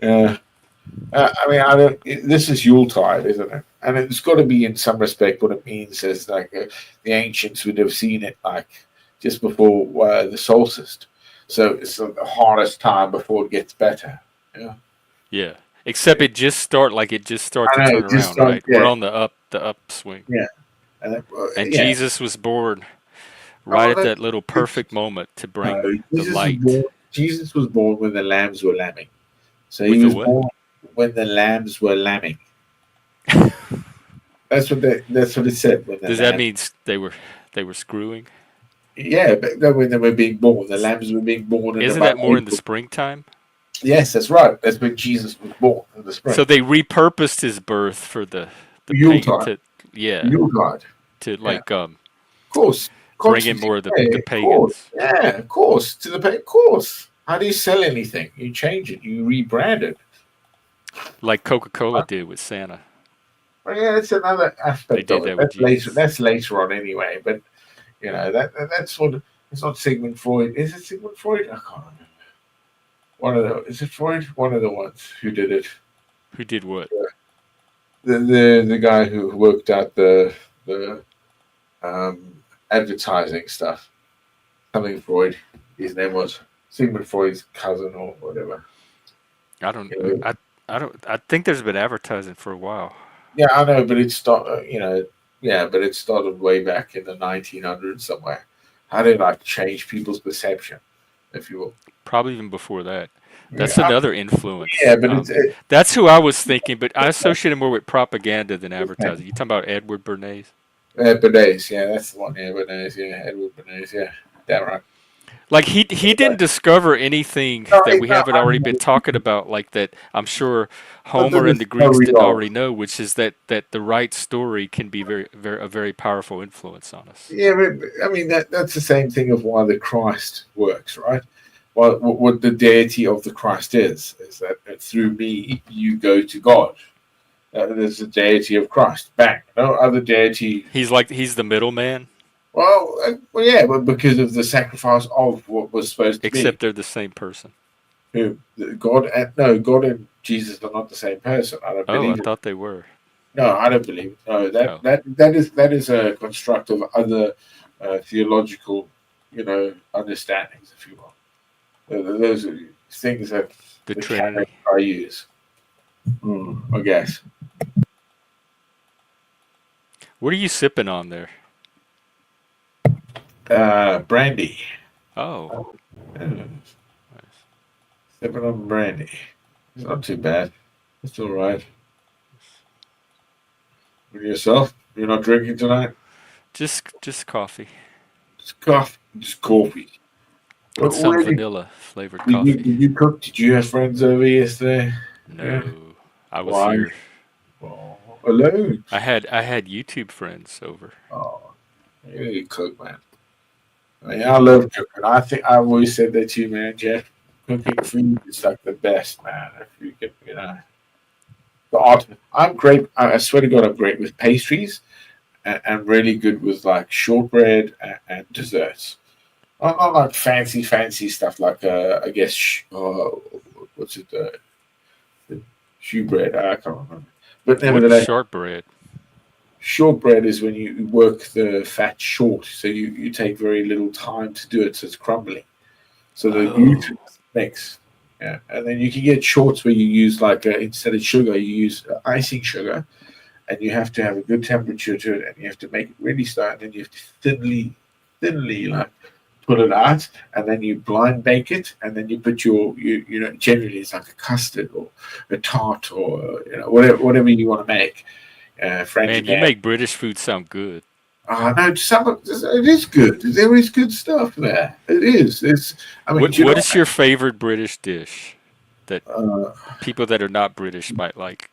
know? I mean, I don't. This is Yuletide, isn't it? And it's got to be, in some respect, what it means is like the ancients would have seen it like just before the solstice. So it's the hardest time before it gets better. Yeah. Yeah. Except it just starts to turn around, right? Yeah. We're on the upswing. Yeah. And Jesus was born right at that little perfect moment to bring the light. Jesus was born when the lambs were lambing. So he was born when the lambs were lambing. That's what it said. Does that mean they were screwing? Yeah, but when they were being born, the lambs were being born. Isn't that more in the springtime? Yes, that's right. That's when Jesus was born in the spring. So they repurposed his birth for the Yuletide. Yuletide. To like of course, bring in more of the pagans. Yeah, of course. To the pagan, of course. How do you sell anything? You change it. You rebrand it. Like Coca-Cola did with Santa. Well, yeah, that's another aspect of it. That's later on anyway. But you know that's what it's not Sigmund Freud. Is it Sigmund Freud? I can't remember. Is it Freud? One of the ones who did it. Who did what? The guy who worked out the advertising stuff. Something Freud. His name was Sigmund Freud's cousin or whatever. I don't know. I think there's been advertising for a while. Yeah, I know, but it started. But it started way back in the 1900s somewhere. How did I change people's perception, if you will? Probably even before that. That's another influence. Yeah, but that's who I was thinking. But I associate it more with propaganda than advertising. You talking about Edward Bernays? Bernays, yeah, that's the one. Yeah, Bernays, yeah, Edward Bernays, yeah, damn right. Like he didn't discover anything that we haven't already been talking about, like that. I'm sure Homer and the Greeks didn't already know, which is that the right story can be a very powerful influence on us. Yeah, but, I mean that's the same thing of why the Christ works, right? Well, what the deity of the Christ is that through me you go to God. There's the deity of Christ. Bang. No other deity. He's the middleman. Well, yeah, but because of the sacrifice of what was supposed to be. Except they're the same person. Who? God and Jesus are not the same person. I don't believe. I thought they were. No, I don't believe it. No, that is a construct of other theological understandings, if you will. Those are things that The the canon Trinity. I use, I guess. What are you sipping on there? Brandy. Oh, Yeah, nice. sipping on brandy. It's not too bad. It's all right. And yourself? You're not drinking tonight? Just coffee Just coffee. Just coffee. with some Where vanilla flavored did you coffee. did you cook? Did you have friends over yesterday? Yeah. No, I was Why? here. Oh, alone. I had YouTube friends over. Oh, you need to cook, man. I mean, I love cooking. I think I've always said that to you, man, Jeff. Cooking food is like the best, man. If you can, the art. I'm great. I swear to God, I'm great with pastries and really good with like shortbread and desserts. Not like fancy stuff like I guess what's it the shoe bread? I can't remember. But What nevertheless, shortbread? shortbread is when you work the fat short, so you take very little time to do it, so it's crumbly. So the Oh, gluten mix. Yeah, and then you can get shorts where you use like instead of sugar, you use icing sugar, and you have to have a good temperature to it, and you have to make it really start, and then you have to thinly like put it out, and then you blind bake it, and then you put generally it's like a custard or a tart or whatever you want to make, man, you frangipane. make British food sound good. No, it is good. There is good stuff there. It is. It's. I mean, What do you What know? is your favorite British dish that Uh, people that are not British might like?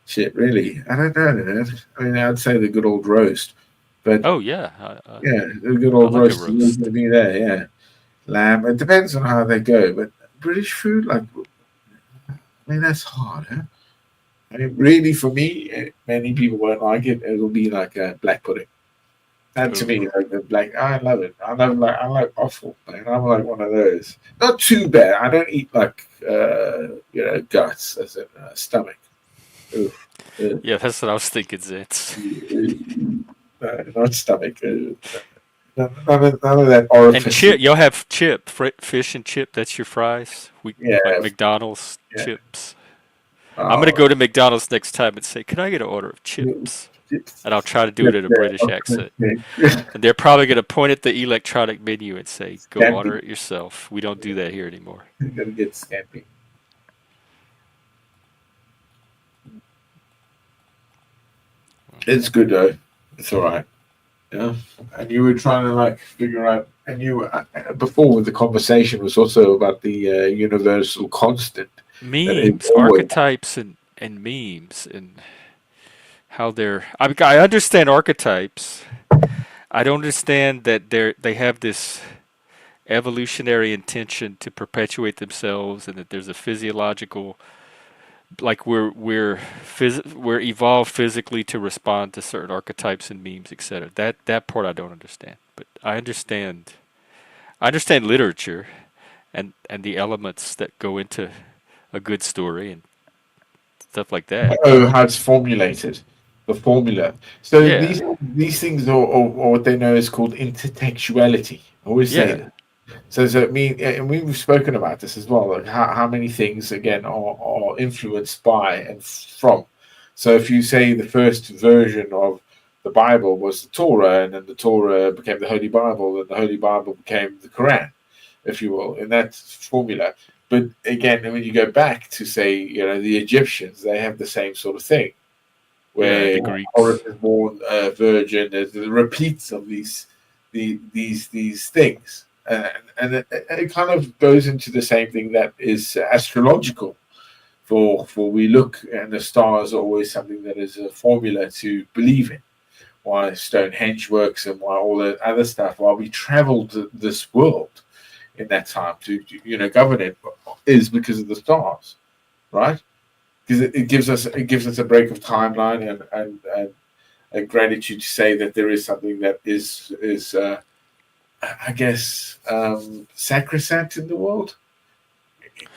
Shit, really? I don't know, man. I mean, I'd say the good old roast, but Oh yeah, yeah, the good I old like a roast is always roast. going to be there. Yeah, lamb. It depends on how they go, but British food, like, I mean, that's hard, huh? I mean, really, for me, many people won't like it. It'll be like black pudding. That to Ooh, me, like the black, I love it. I like offal, man. I'm like one of those. Not too bad. I don't eat like guts as in stomach. Oof. yeah, that's what I was thinking. Zits. Not stomach. None of that And orifice. chip, you'll have chip, fish and chip. That's your fries. We Yeah, like McDonald's yeah. chips. I'm gonna Oh, go to McDonald's next time and say, "Can I get an order of chips?" And I'll try to do it in a British accent. And they're probably gonna point at the electronic menu and say, "Go order Scampy. it yourself. We don't do that here anymore." You gotta get scampy. It's good though. It's all right. Yeah. And you were trying to like figure out, and you before the conversation was also about the universal constant that is Memes, always. archetypes, and memes, and how they're. I understand archetypes. I don't understand that they have this evolutionary intention to perpetuate themselves, and that there's a physiological, like we're evolved physically to respond to certain archetypes and memes, etc. That part I don't understand, but I understand literature and the elements that go into a good story and stuff like that. Oh, how it's formulated, the formula. So Yeah, these things are what they know is called intertextuality. I always say yeah, that. So it mean, and we've spoken about this as well, like how many things again are influenced by and from. So if you say the first version of the Bible was the Torah, and then the Torah became the Holy Bible, and the Holy Bible became the Quran, if you will, in that formula. But again, when you go back to say, the Egyptians, they have the same sort of thing, yeah. where The Greeks. Horus is born virgin. There's the repeats of these things, and it kind of goes into the same thing that is astrological. For we look and the stars are always something that is a formula to believe in. Why Stonehenge works and why all the other stuff. Why we traveled this world in that time to govern it is because of the stars, right? Because it gives us a break of timeline and a gratitude to say that there is something that is I guess sacrosanct in the world.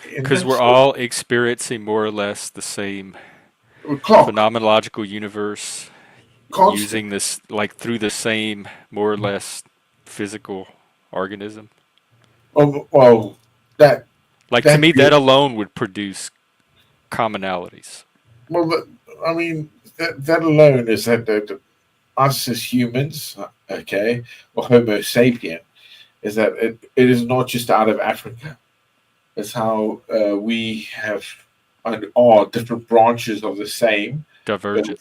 In Because that we're sort all experiencing more or less the same of clock phenomenological universe constant. using this like through the same more or less physical organism? Well, that Like to that me, that alone would produce commonalities. well, I mean, that alone is that us as humans, okay, or Homo sapien, is that it is not just out of Africa. It's how we have and are different branches of the same. Divergent.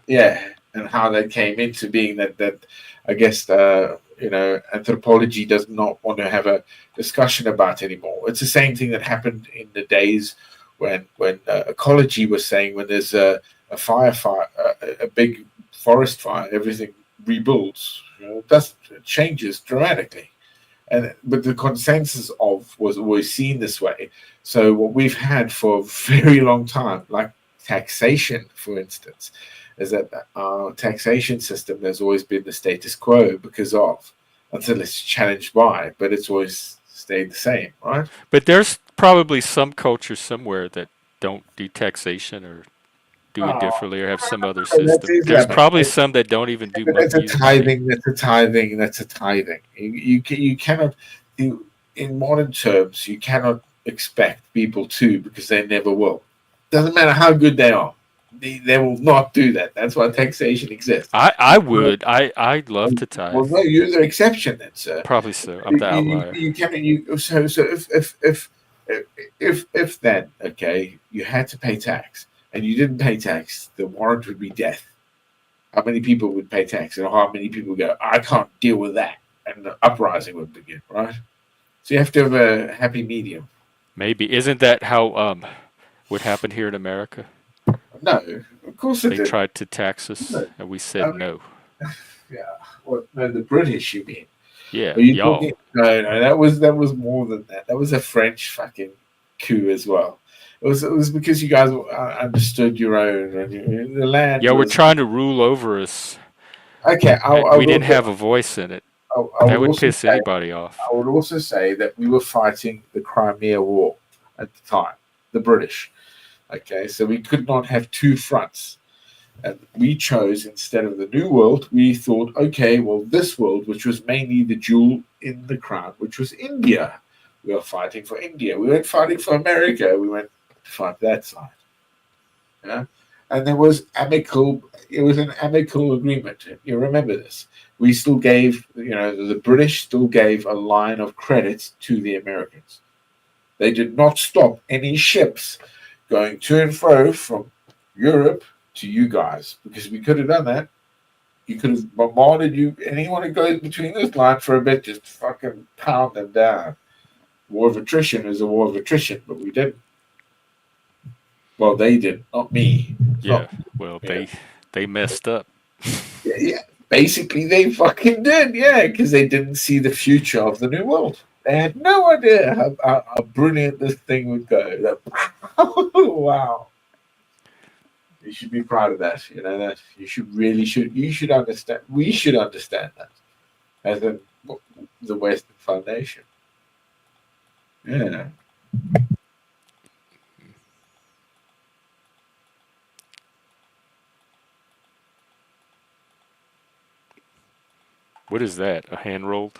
Yeah, and how that came into being that I guess anthropology does not want to have a discussion about anymore. It's the same thing that happened in the days when ecology was saying when there's a fire, a big forest fire, everything rebuilds. It changes dramatically. But the consensus of was always seen this way. So what we've had for a very long time, like taxation, for instance, is that our taxation system has always been the status quo because of, until it's challenged by, but it's always stayed the same, right? But there's probably some cultures somewhere that don't do taxation or do it differently or have some other system. There's probably some that don't even do much. That's a tithing. That's a tithing. That's a tithing. You cannot do in modern terms. You cannot expect people to because they never will. Doesn't matter how good they are. They will not do that. That's why taxation exists. I would. I'd love to tithe. Well, no, you're the exception then, sir. Probably so. I'm the outlier. If then, okay, you had to pay tax and you didn't pay tax, the warrant would be death. How many people would pay tax and how many people go, I can't deal with that, and the uprising would begin, right? So you have to have a happy medium. Maybe isn't that how what happened here in America? No, of course they tried to tax us, and we said no. Yeah, well, no, the British, you mean? Yeah, y'all. No, that was more than that. That was a French fucking coup as well. It was because you guys understood your own and the land. Yeah, we're trying to rule over us. Okay, we didn't have a voice in it. That would piss anybody off. I would also say that we were fighting the Crimea War at the time, the British. Okay, so we could not have two fronts. And we chose, instead of the New World, we thought, okay, well, this world, which was mainly the jewel in the crown, which was India. We were fighting for India. We weren't fighting for America. We went to fight that side. Yeah? And it was an amicable agreement. You remember this. We still gave, the British still gave a line of credit to the Americans. They did not stop any ships going to and fro from Europe to you guys, because we could have done that. You could have bombarded anyone who goes between this line for a bit, just fucking pound them down. War of attrition is a war of attrition, but we didn't. Well, they did, not me. Yeah, they messed up. Yeah, basically they fucking did, because they didn't see the future of the New World. They had no idea how brilliant this thing would go. Wow. You should be proud of that. That you should understand. We should understand that as the Western Foundation. Yeah. What is that? A hand rolled?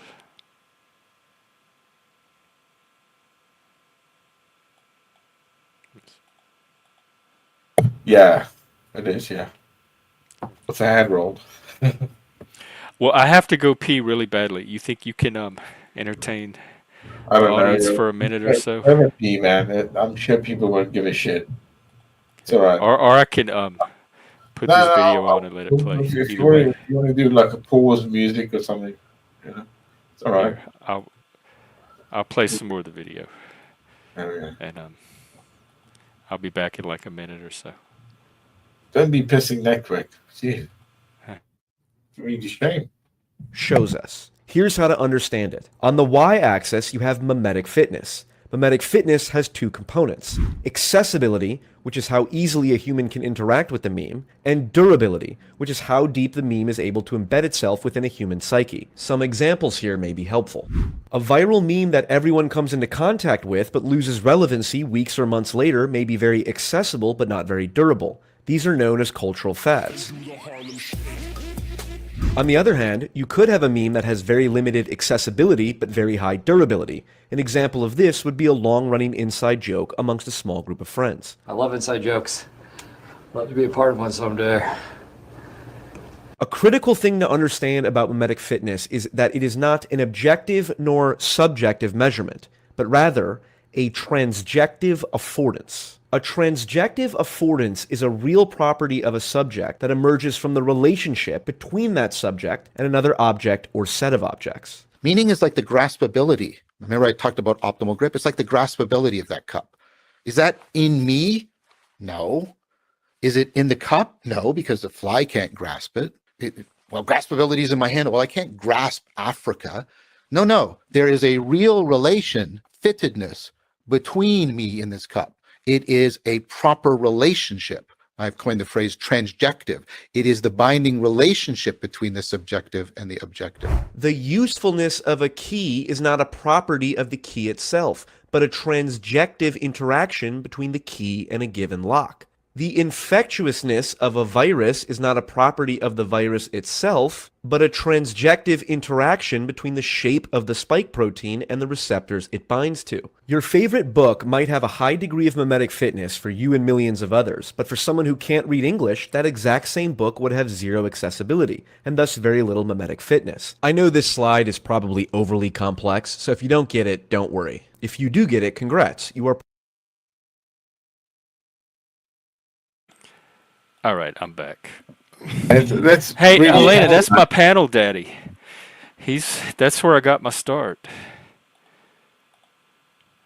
Yeah, it is. Yeah, it's a hand roll. Well, I have to go pee really badly. You think you can entertain the audience for a minute or so? Never pee, man. I'm sure people won't give a shit. It's all right. Or I can put this video on and let it play. If you want to do like a pause music or something, it's all right. Yeah, I'll play some more of the video. Okay. And I'll be back in like a minute or so. Don't be pissing that quick. Jeez. Really shame. Shows us. Here's how to understand it. On the y-axis, you have mimetic fitness. Mimetic fitness has two components: accessibility, which is how easily a human can interact with the meme, and durability, which is how deep the meme is able to embed itself within a human psyche. Some examples here may be helpful. A viral meme that everyone comes into contact with but loses relevancy weeks or months later may be very accessible but not very durable. These are known as cultural fads. On the other hand, you could have a meme that has very limited accessibility but very high durability. An example of this would be a long-running inside joke amongst a small group of friends. I love inside jokes. Love to be a part of one someday. A critical thing to understand about mimetic fitness is that it is not an objective nor subjective measurement, but rather a transjective affordance. A transjective affordance is a real property of a subject that emerges from the relationship between that subject and another object or set of objects. Meaning is like the graspability. Remember I talked about optimal grip? It's like the graspability of that cup. Is that in me? No. Is it in the cup? No, because the fly can't grasp it. Well, graspability is in my hand. Well, I can't grasp Africa. No. There is a real relation, fittedness between me and this cup. It is a proper relationship. I've coined the phrase transjective. It is the binding relationship between the subjective and the objective. The usefulness of a key is not a property of the key itself, but a transjective interaction between the key and a given lock. The infectiousness of a virus is not a property of the virus itself, but a transjective interaction between the shape of the spike protein and the receptors it binds to. Your favorite book might have a high degree of mimetic fitness for you and millions of others, but for someone who can't read English, that exact same book would have zero accessibility, and thus very little mimetic fitness. I know this slide is probably overly complex, so if you don't get it, don't worry. If you do get it, congrats. You are... All right, I'm back. That's Hey, really Elena, that's my panel daddy. That's where I got my start.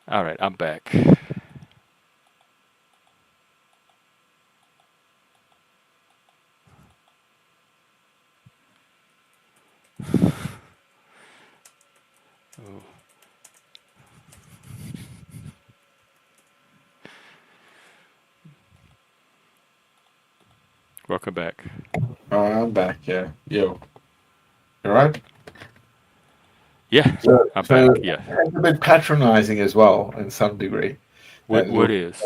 All right, I'm back. Oh. Welcome back. I'm back, yeah. Yo. All right? Yeah, I'm So back, yeah. it's a bit patronizing as well, in some degree. What is?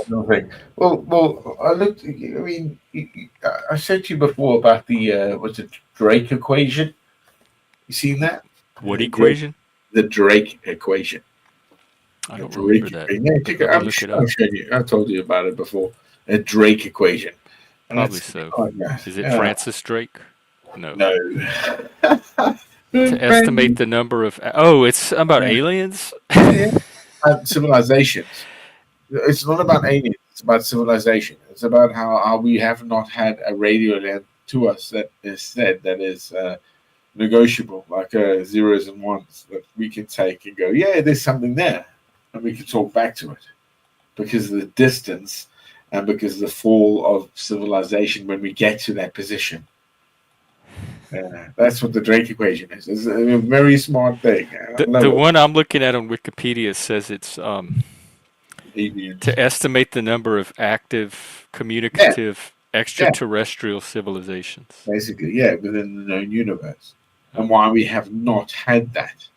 Well, I looked, I mean, I said to you before about the, what's it, Drake equation? You seen that? What equation? The Drake equation. I don't remember that. I told you about it before. A Drake equation. And probably so. Is it Francis Drake? No. No. To estimate the number of... Oh, it's about aliens? Civilizations. It's not about aliens. It's about civilization. It's about how we have not had a radio length to us that is said that is negotiable, like zeros and ones that we can take and go, yeah, there's something there. And we can talk back to it. Because of the distance and because of the fall of civilization when we get to that position. That's what the Drake equation is. It's a very smart thing. The one I'm looking at on Wikipedia says it's to estimate the number of active, communicative, extraterrestrial civilizations. Basically, yeah, within the known universe. And why we have not had that.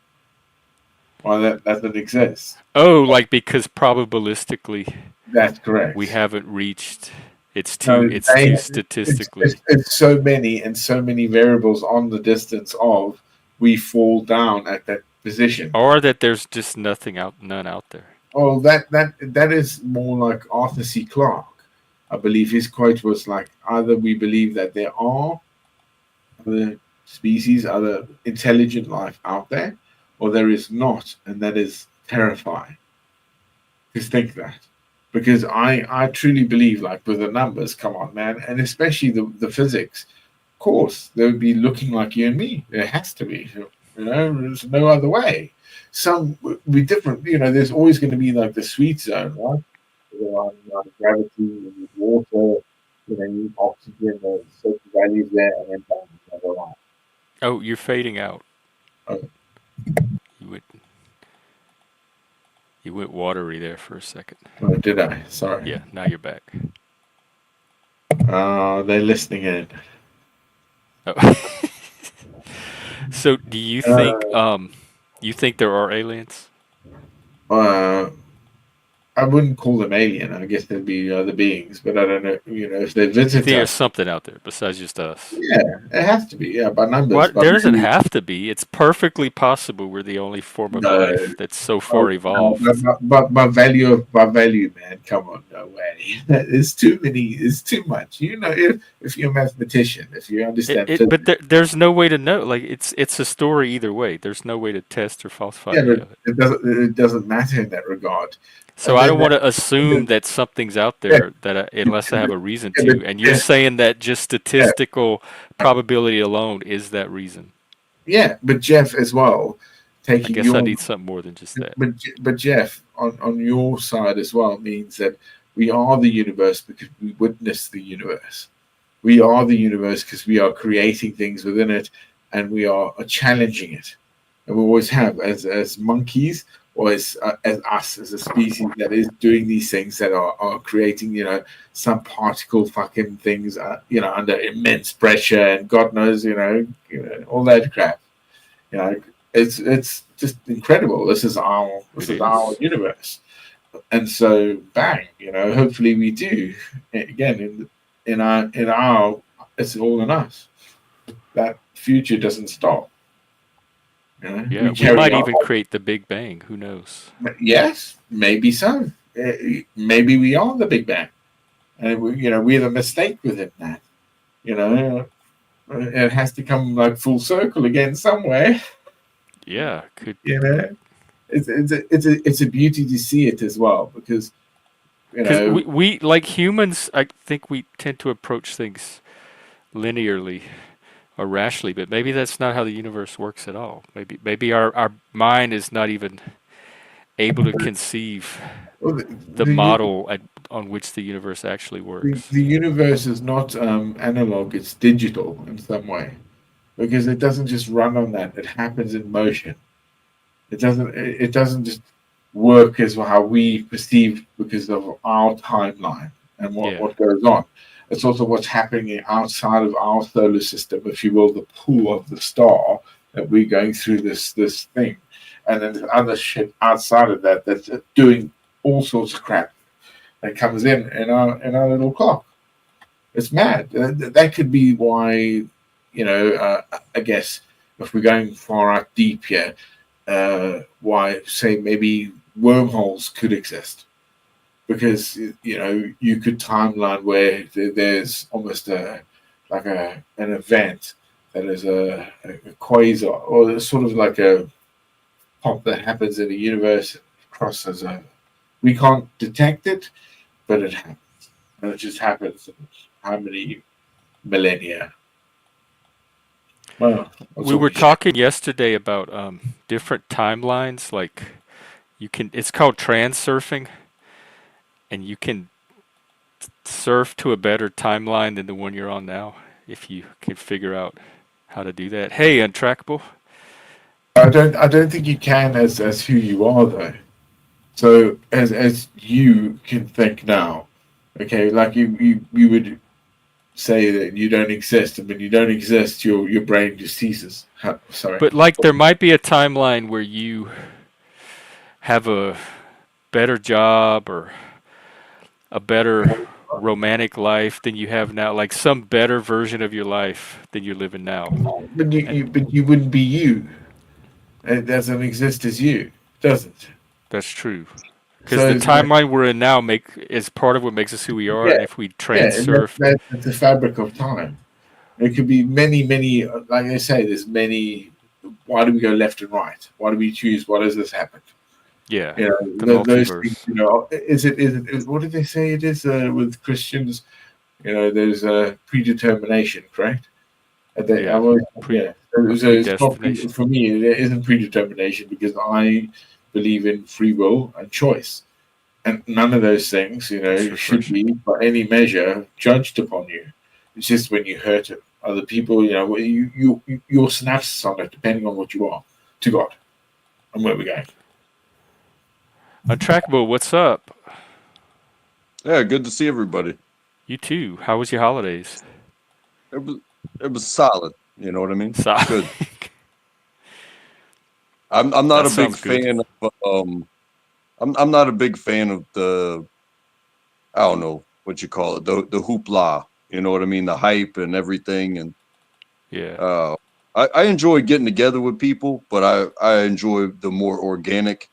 Why that doesn't exist. Oh, like because probabilistically... That's correct. We haven't reached... It's too statistically... It's so many and so many variables on the distance of we fall down at that position. Or that there's just none out there. Oh, that is more like Arthur C. Clarke. I believe his quote was like, either we believe that there are other species, other intelligent life out there, or there is not, and that is terrifying. Just think that. Because I truly believe, like, with the numbers, come on, man, and especially the physics, of course, they would be looking like you and me. There has to be. There's no other way. Some would be different. There's always going to be, like, the sweet zone, right? Gravity, water, oxygen, there's certain values there, and then another line. Oh, you're fading out. Oh. You went watery there for a second. Oh, did I? Sorry. Yeah, now you're back. They're listening in. Oh. So, do you think there are aliens? I wouldn't call them alien. I guess they'd be other beings, but I don't know. If they You visit think there's us, something out there besides just us? yeah, it has to be. Yeah, by numbers, What? but There doesn't maybe have to be. It's perfectly possible we're the only form of no. life that's so Oh, far no, evolved. but by value, man, come on, no way. It's too many. It's too much. If you're a mathematician, if you understand But physics, there's no way to know. Like it's a story either way. There's no way to test or falsify yeah, any but of it. it doesn't matter in that regard. So And I then don't want to and assume then that something's out yeah, there unless I have a reason yeah, but to. And you're saying that just yeah, statistical probability alone is that reason. yeah, but Jeff as well, I taking guess I your need something more than just that. but Jeff on your side as well means that we are the universe because we witness the universe. We are the universe because we are creating things within it, and we are challenging it, and we always have as monkeys or as us as a species that is doing these things that are creating some particle fucking things under immense pressure and God knows all that crap. You know, it's just incredible. This It is our is. universe, and so bang, hopefully we do again in our it's all in us. That future doesn't stop. Yeah, We we carry might on. even create the Big Bang. Who knows? Yes, maybe so. Maybe we are the Big Bang, and we're the mistake within that. You know, it has to come like full circle again somewhere. Yeah, could You know, it's a beauty to see it as well because you because know we like humans. I think we tend to approach things linearly or rationally, but maybe that's not how the universe works at all. Maybe our mind is not even able to conceive well, the model on which the universe actually works. the universe is not analog; it's digital in some way because it doesn't just run on that; it happens in motion. It doesn't just work as how we perceive because of our timeline and what, Yeah. what goes on. It's also what's happening outside of our solar system, if you will, the pull of the star that we're going through this thing. And then there's other shit outside of that that's doing all sorts of crap that comes in our little clock. It's mad. That could be why, I guess if we're going far out deep here, why say maybe wormholes could exist because you could timeline where there's almost an event that is a quasar or sort of like a pop that happens in the universe crosses a we can't detect it but it happens and it just happens in how many millennia. Well, We were talking yesterday about different timelines. Like it's called transurfing, and you can surf to a better timeline than the one you're on now if you can figure out how to do that. Hey, Untrackable. I don't think you can as who you are though. So as you can think now, okay, like you would say that you don't exist, and when you don't exist, your brain just ceases. Sorry. But like there might be a timeline where you have a better job or a better romantic life than you have now, like some better version of your life than you're living now. But you wouldn't be you. It doesn't exist as you, does it? That's true. Because So the timeline we're in now is part of what makes us who we are, yeah, and if we yeah, and that's, transurf, that's the fabric of time. It could be many, many. Like I say, there's many. Why do we go left and right? Why do we choose? Why does this happen? yeah, the Those things. multiverse. Is it? What did they say it is with Christians? There's a predetermination, correct? Yeah, Yeah. a So it's not predestination. for me. It isn't predetermination because I believe in free will and choice, and none of those things, That's should refreshing. be by any measure judged upon you. It's just when you hurt other people, your synapses on it, depending on what you are to God and where we're going. Untrackable, what's up? Yeah, good to see everybody. You too. How was your holidays? It was solid. You know what I mean? Solid. Good. I'm not a big That sounds good. fan of. I'm not a big fan of I don't know what you call it, the hoopla. You know what I mean? The hype and everything. And Yeah. I enjoy getting together with people, but I enjoy the more organic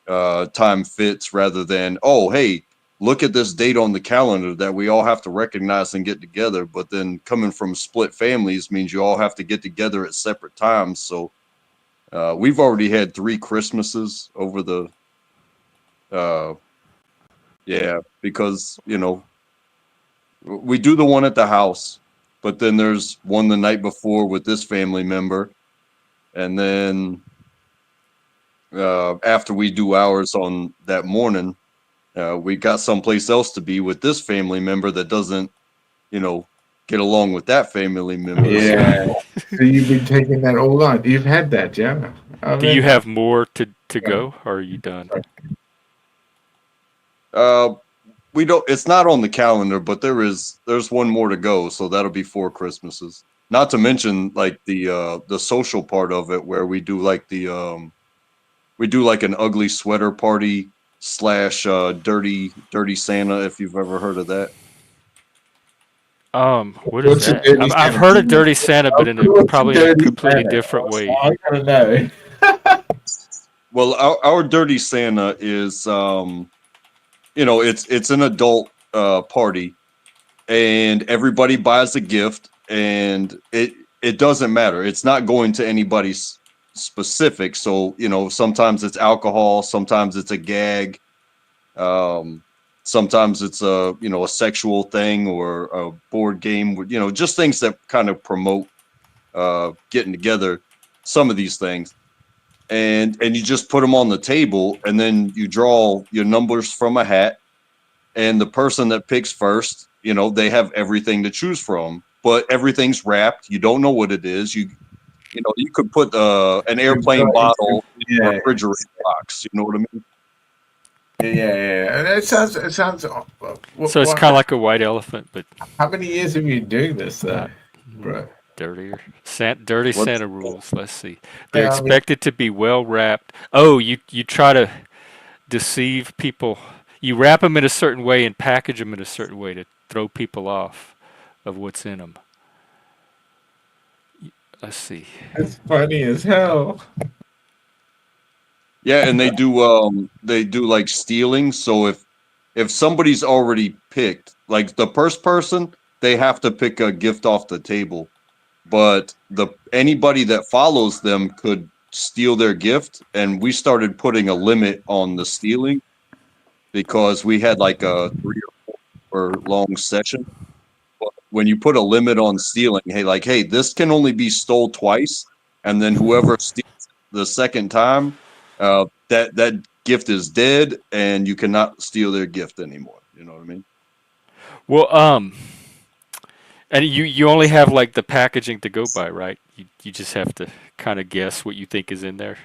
time fits rather than, oh, hey, look at this date on the calendar that we all have to recognize and get together. But then coming from split families means you all have to get together at separate times. So we've already had 3 Christmases over the yeah, because we do the one at the house, but then there's one the night before with this family member, and then after we do ours on that morning, we got someplace else to be with this family member that doesn't, get along with that family member. Yeah. So you've been taking that all on. You've had that, yeah. Do you have more to go, or are you done? We don't. It's not on the calendar, but there's one more to go, so that'll be 4 Christmases. Not to mention like the social part of it, where we do like an ugly sweater party / dirty Santa, if you've ever heard of that. What is that? I've heard of Dirty Santa, but probably in a completely different way. I gotta know. Well, our Dirty Santa is, it's an adult party, and everybody buys a gift, and it doesn't matter. It's not going to anybody's specific. So, sometimes it's alcohol, sometimes it's a gag, sometimes it's a sexual thing or a board game, just things that kind of promote getting together, some of these things. And you just put them on the table, and then you draw your numbers from a hat, and the person that picks first, they have everything to choose from, but everything's wrapped. You don't know what it is. You could put an airplane bottle in a refrigerator box. You know what I mean? Yeah. And it sounds. So it's kind of like a white elephant, but how many years have you been doing this, though, bro? Dirty Santa rules. Let's see. They're expected to be well wrapped. Oh, you try to deceive people. You wrap them in a certain way and package them in a certain way to throw people off of what's in them. Let's see. It's funny as hell. Yeah, and they do like stealing. So if somebody's already picked, like the first person, they have to pick a gift off the table. But anybody that follows them could steal their gift, and we started putting a limit on the stealing because we had like a 3 or 4 long session. But when you put a limit on stealing, hey, this can only be stole twice, and then whoever steals the second time, that gift is dead, and you cannot steal their gift anymore. You know what I mean? Well, and you only have like the packaging to go by, right? You just have to kind of guess what you think is in there.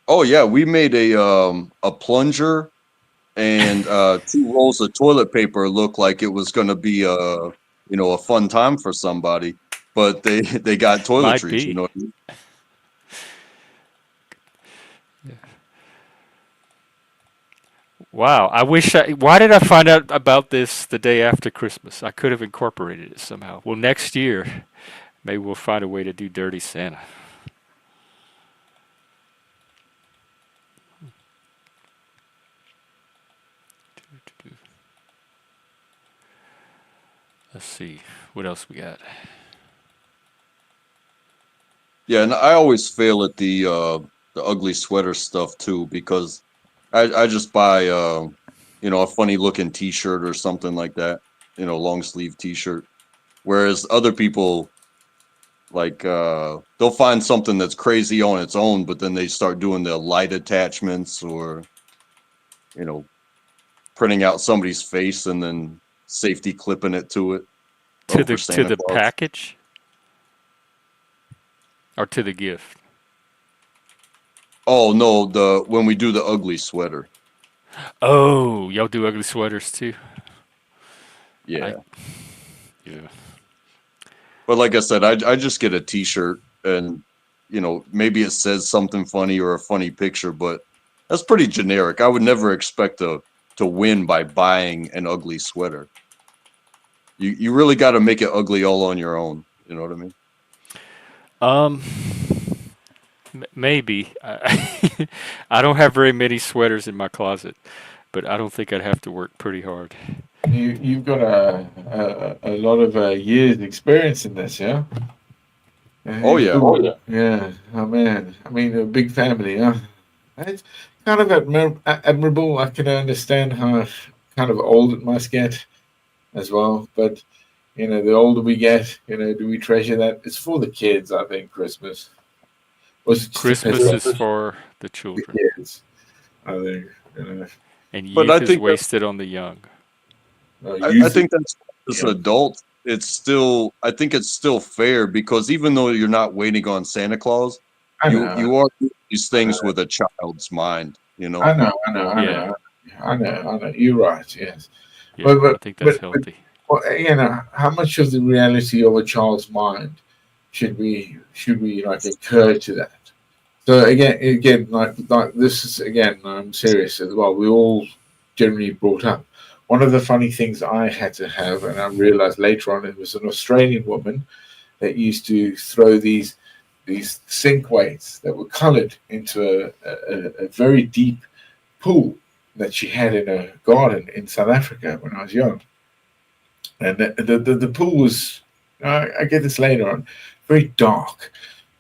Oh yeah, we made a plunger and 2 rolls of toilet paper look like it was going to be a fun time for somebody, but they got toiletries. You know what I mean? Wow, why did I find out about this the day after Christmas? I could have incorporated it somehow. Well, next year, maybe we'll find a way to do Dirty Santa. Let's see, what else we got? Yeah, and I always fail at the ugly sweater stuff too, because I just buy a funny looking T-shirt or something like that, long sleeve T-shirt. Whereas other people, like they'll find something that's crazy on its own, but then they start doing the light attachments or printing out somebody's face and then safety clipping it to it. To the package? Or to the gift? Oh no, when we do the ugly sweater. Oh, y'all do ugly sweaters too? Yeah. Yeah. But like I said, I just get a T-shirt, and maybe it says something funny or a funny picture, but That's pretty generic. I would never expect to win by buying an ugly sweater. You really got to make it ugly all on your own. You know what I mean? Maybe. I don't have very many sweaters in my closet, but I don't think I'd have to work pretty hard. You've got a lot of years experience in this, yeah? Oh yeah. Yeah. Oh man. I mean, a big family, huh? It's kind of admirable. I can understand how kind of old it must get as well. But the older we get, do we treasure that? It's for the kids, I think. Christmas. Was it just Christmas is for the the children, kids? I think. and But I youth is think wasted on the young. I think that's as adults, it's still, I think it's still fair because even though you're not waiting on Santa Claus, you are doing these things with a child's mind, I know. Yeah. I know. You're right. Yes. Yeah, I think that's healthy. Well, how much of the reality of a child's mind should we like occur to that? So again, like this is again, I'm serious as well. We all generally brought up. One of the funny things I had to have, and I realized later on, it was an Australian woman that used to throw these sink weights that were coloured into a very deep pool that she had in a garden in South Africa when I was young. And the pool was, I get this later on, very dark.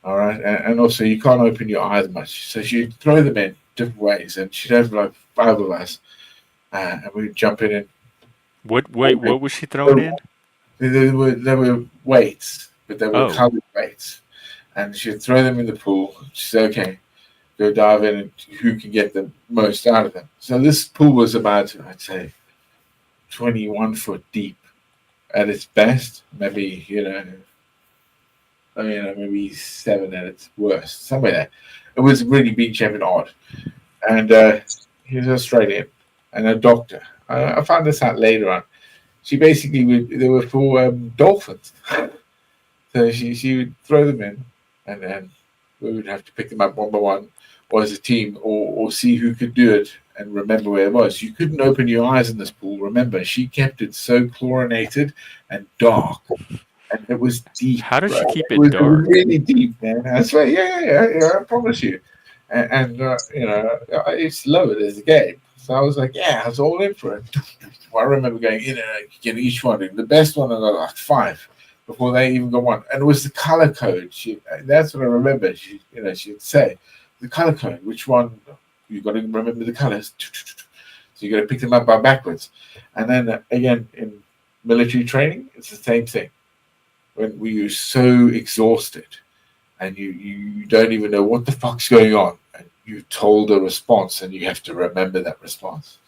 All right. And also, you can't open your eyes much. So she'd throw them in different ways. And she'd have like 5 of us. And we'd jump in. And What was she throwing in? There were weights, but they were Oh. coloured weights. And she'd throw them in the pool. She'd say, okay, go dive in and who can get the most out of them. So this pool was about, I'd say, 21 foot deep at its best, maybe, maybe 7 at its worst, somewhere there. It was really beach having odd. And he was Australian and a doctor. I found this out later on. She basically they were for dolphins. So she would throw them in, and then we would have to pick them up one by one, or as a team, or see who could do it and remember where it was. You couldn't open your eyes in this pool. Remember, she kept it so chlorinated and dark, and it was deep. How does she keep it was dark? really deep, man. I swear, yeah. I promise you. And I used to love it as a game. So I was like, I was all in for it. I remember going in and getting each one. The best one I got like 5 before they even got one. And it was the color code. That's what I remember. She'd say the color code. Which one? You got to remember the colors. So you got to pick them up by backwards. And then again in military training, it's the same thing. When we were so exhausted, and you don't even know what the fuck's going on, and you told a response, and you have to remember that response.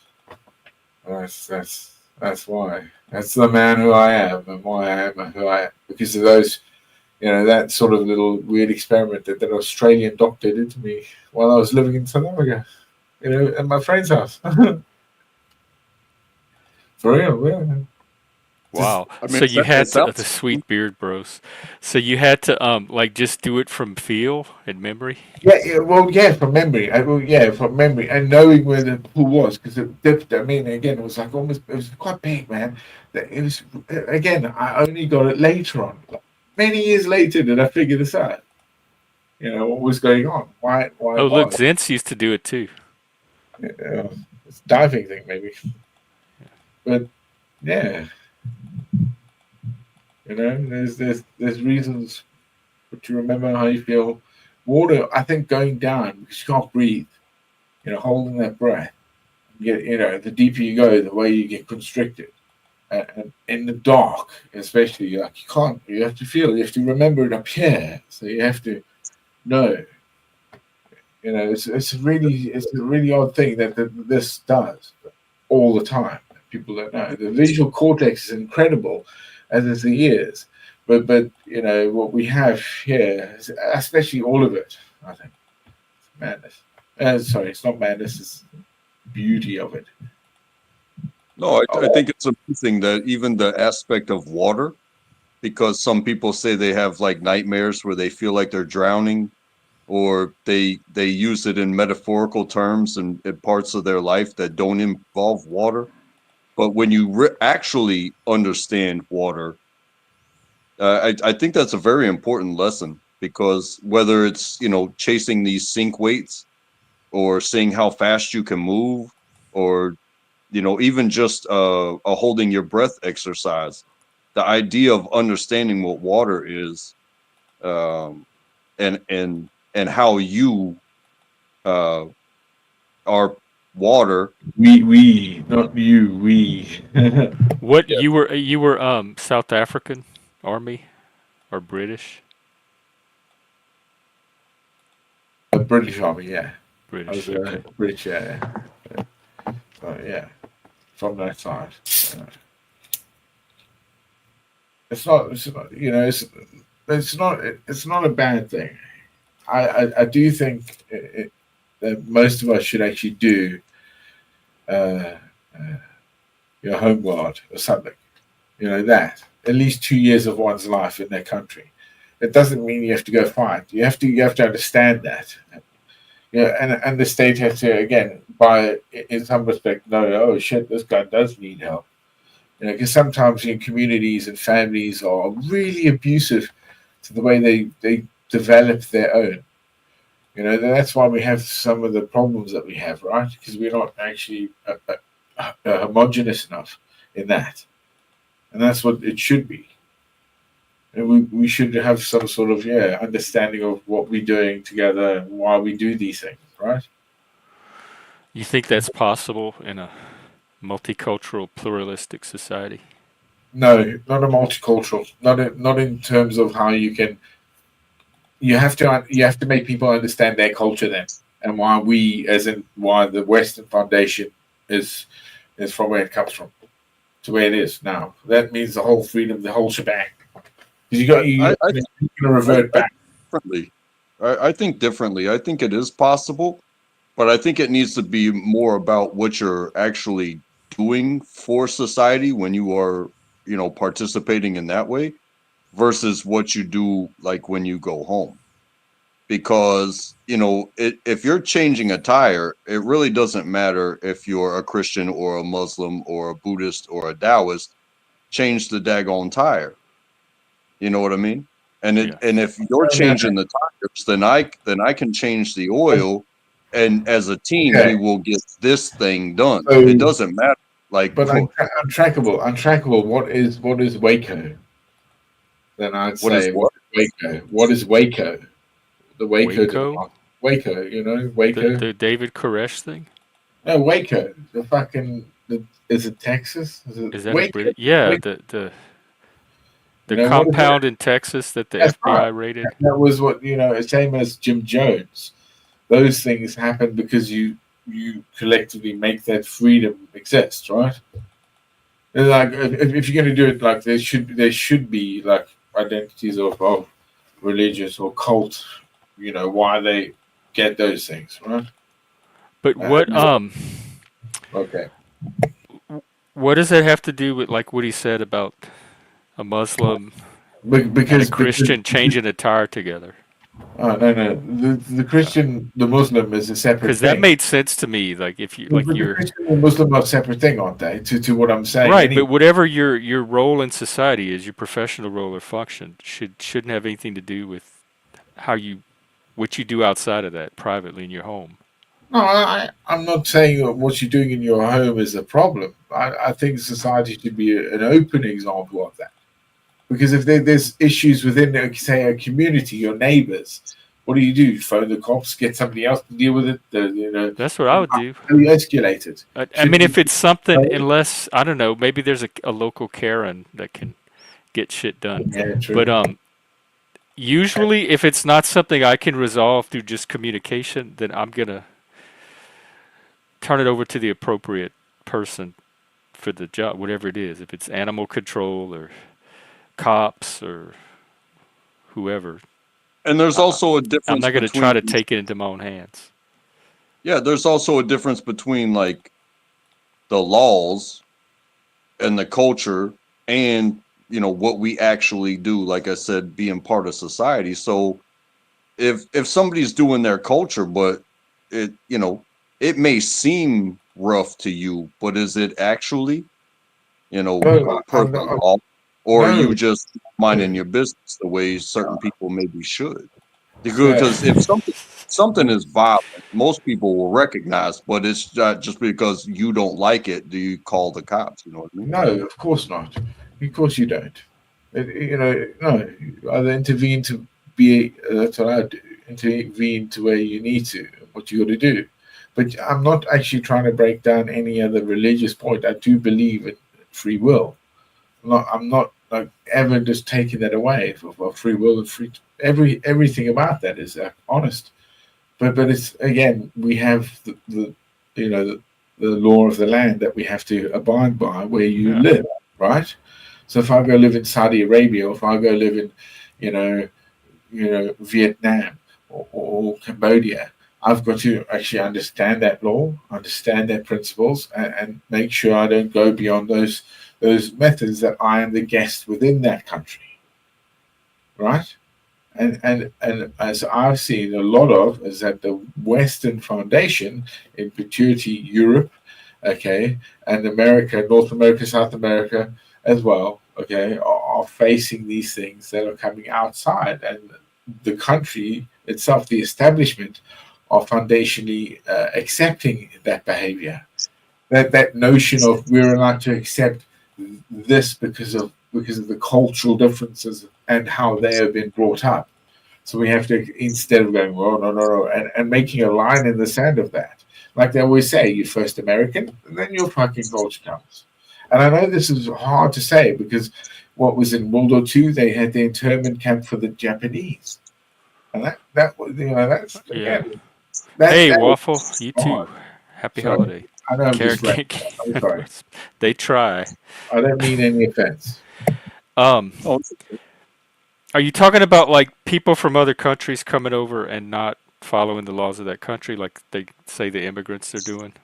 That's why. That's the man who I am, and why I am who I am, because of those, that sort of little weird experiment that Australian doctor did to me while I was living in South Africa, at my friend's house. For real, yeah. Wow. I mean, So you had to, sounds- the sweet beard bros. So you had to just do it from feel and memory. From memory. From memory, and knowing where the pool was, because it dipped. I mean, again, it was like almost. It was quite big, man. It was again. I only got it later on, many years later, did I figure this out. What was going on? Why? Oh, look, Zentz used to do it too. It's a diving thing, maybe. But yeah. There's reasons, but you remember how you feel. Water, I think, going down because you can't breathe. Holding that breath. The deeper you go, the way you get constricted. And in the dark, especially, you can't. You have to feel. You have to remember it up here. So you have to know. It's a really odd thing that this does all the time. People don't know. The visual cortex is incredible, as is the ears, but what we have here, especially all of it, I think, it's madness. Sorry, it's not madness. It's beauty of it. No, I think it's amazing that even the aspect of water, because some people say they have like nightmares where they feel like they're drowning. or they use it in metaphorical terms and in parts of their life that don't involve water. But when you actually understand water, I think that's a very important lesson, because whether it's, chasing these sink weights, or seeing how fast you can move, or, even just a holding your breath exercise, the idea of understanding what water is, and how you are water. We, not you, we. What you were South African Army or British? A British Army, yeah. I British, was okay. British, yeah. So, yeah, from that side. It's not, it's not a bad thing. I do think that most of us should actually do uh, your home guard or something. That at least 2 years of one's life in their country. It doesn't mean you have to go fight. You have to understand that. And the state has to, again, by in some respect, know, oh shit, this guy does need help. Because sometimes in communities and families are really abusive to the way they develop their own. That's why we have some of the problems that we have, right? Because we're not actually homogenous enough in that, and that's what it should be. And we should have some sort of understanding of what we're doing together and why we do these things, right? You think that's possible in a multicultural, pluralistic society? No, not a multicultural. Not in terms of how you can. You have to make people understand their culture then, and why why the Western Foundation is from where it comes from to where it is now. That means the whole freedom, the whole shebang. Because you're going to revert back. Differently. I think differently. I think it is possible, but I think it needs to be more about what you're actually doing for society when you are, participating in that way, versus what you do like when you go home. Because, if you're changing a tire, it really doesn't matter if you're a Christian or a Muslim or a Buddhist or a Taoist. Change the daggone tire. You know what I mean? And if you're changing the tires, then I can change the oil, and as a team we will get this thing done. So, it doesn't matter. But untrackable. What is Waco? Then I'd What is say what? Waco. What is Waco? The Waco Waco? debacle. Waco, Waco. The David Koresh thing? No, Waco. Is it Texas? Is that Waco? a British? Yeah, Waco. the What is compound it? in Texas that the That's FBI right. raided. That was what same as Jim Jones. Those things happen because you collectively make that freedom exist, right? And like if you're going to do it, like there should be like identities of religious or cult, why they get those things, right? But Okay. what does that have to do with like what he said about a Muslim and Because a Christian changing a tire together? Oh no. The Christian, the Muslim is a separate Because thing. that made sense to me. Like if you like But the you're Christian and Muslim are a separate thing, aren't they? To what I'm saying. right, anyway. but whatever your role in society is, your professional role or function shouldn't have anything to do with what you do outside of that privately in your home. No, I'm not saying that what you're doing in your home is a problem. I think society should be an open example of that. Because if there's issues within, say, a community, your neighbors, what do? Phone the cops, get somebody else to deal with it. That's what I would do. Be escalated. I mean, if it's something, unless I don't know, maybe there's a local Karen that can get shit done. Yeah, true. But usually, if it's not something I can resolve through just communication, then I'm gonna turn it over to the appropriate person for the job, whatever it is. If it's animal control or cops or whoever. And there's also a difference. I'm not going to try to take it into my own hands. Yeah, there's also a difference between like the laws and the culture and what we actually do. Like I said, being part of society. So if somebody's doing their culture, but it it may seem rough to you, but is it actually No, I'm perfect not. law, or are No, you just minding your business the way certain people maybe should? yeah. Because if something is violent, most people will recognize, but it's not just because you don't like it. Do you call the cops? You know what I mean? No, of course not. Of course you don't. No. You either intervene to be. That's what I do. Intervene to where you need to. What you got to do. But I'm not actually trying to break down any other religious point. I do believe in free will. I'm not like ever just taking that away for free will and free. Everything about that is honest. But it's again we have the you know the law of the land that we have to abide by where you Yeah. live, right? So if I go live in Saudi Arabia, or if I go live in you know Vietnam or Cambodia, I've got to actually understand that law, understand their principles, and make sure I don't go beyond those methods, that I am the guest within that country, right? And as I've seen a lot of, is that the Western Foundation, in perpetuity Europe, okay, and America, North America, South America as well, okay, are facing these things that are coming outside, and the country itself, the establishment, are foundationally accepting that behavior. That notion of we're allowed to accept this because of the cultural differences and how they have been brought up. So we have to, instead of going, oh, no, no, no, and making a line in the sand of that. Like they always say, you're first American, and then your fucking culture comes. And I know this is hard to say because what was in World War II, they had the internment camp for the Japanese. And that was, that's, Yeah. again, that, Hey, that was Waffle, you too. hard. Happy So holiday. I know I'm Care- just right. care- I'm sorry. They try. I don't mean any offense. Um, Oh, are you talking about like people from other countries coming over and not following the laws of that country, like they say the immigrants are doing?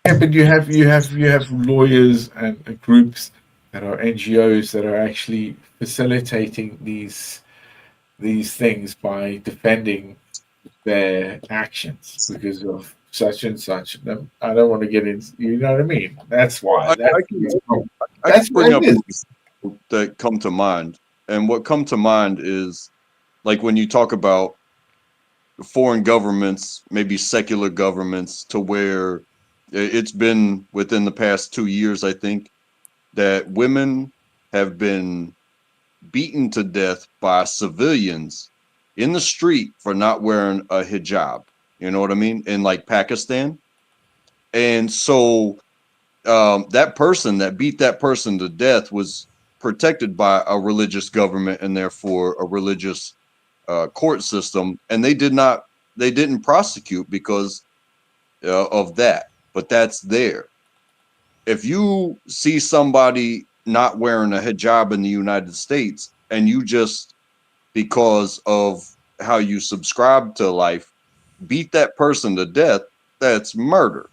Yeah, but you have lawyers and groups that are NGOs that are actually facilitating these things by defending their actions because of such and such. I don't want to get into, you know what I mean? That's well, why. I That's can what bring it up is. that come to mind, and what come to mind is like when you talk about foreign governments, maybe secular governments, to where it's been within the past 2 years, I think, that women have been beaten to death by civilians in the street for not wearing a hijab. You know what I mean? In like Pakistan. And so that person that beat that person to death was protected by a religious government and therefore a religious court system, and they didn't prosecute because of that. But that's there. If you see somebody not wearing a hijab in the United States, and you just, because of how you subscribe to life, beat that person to death, that's murder.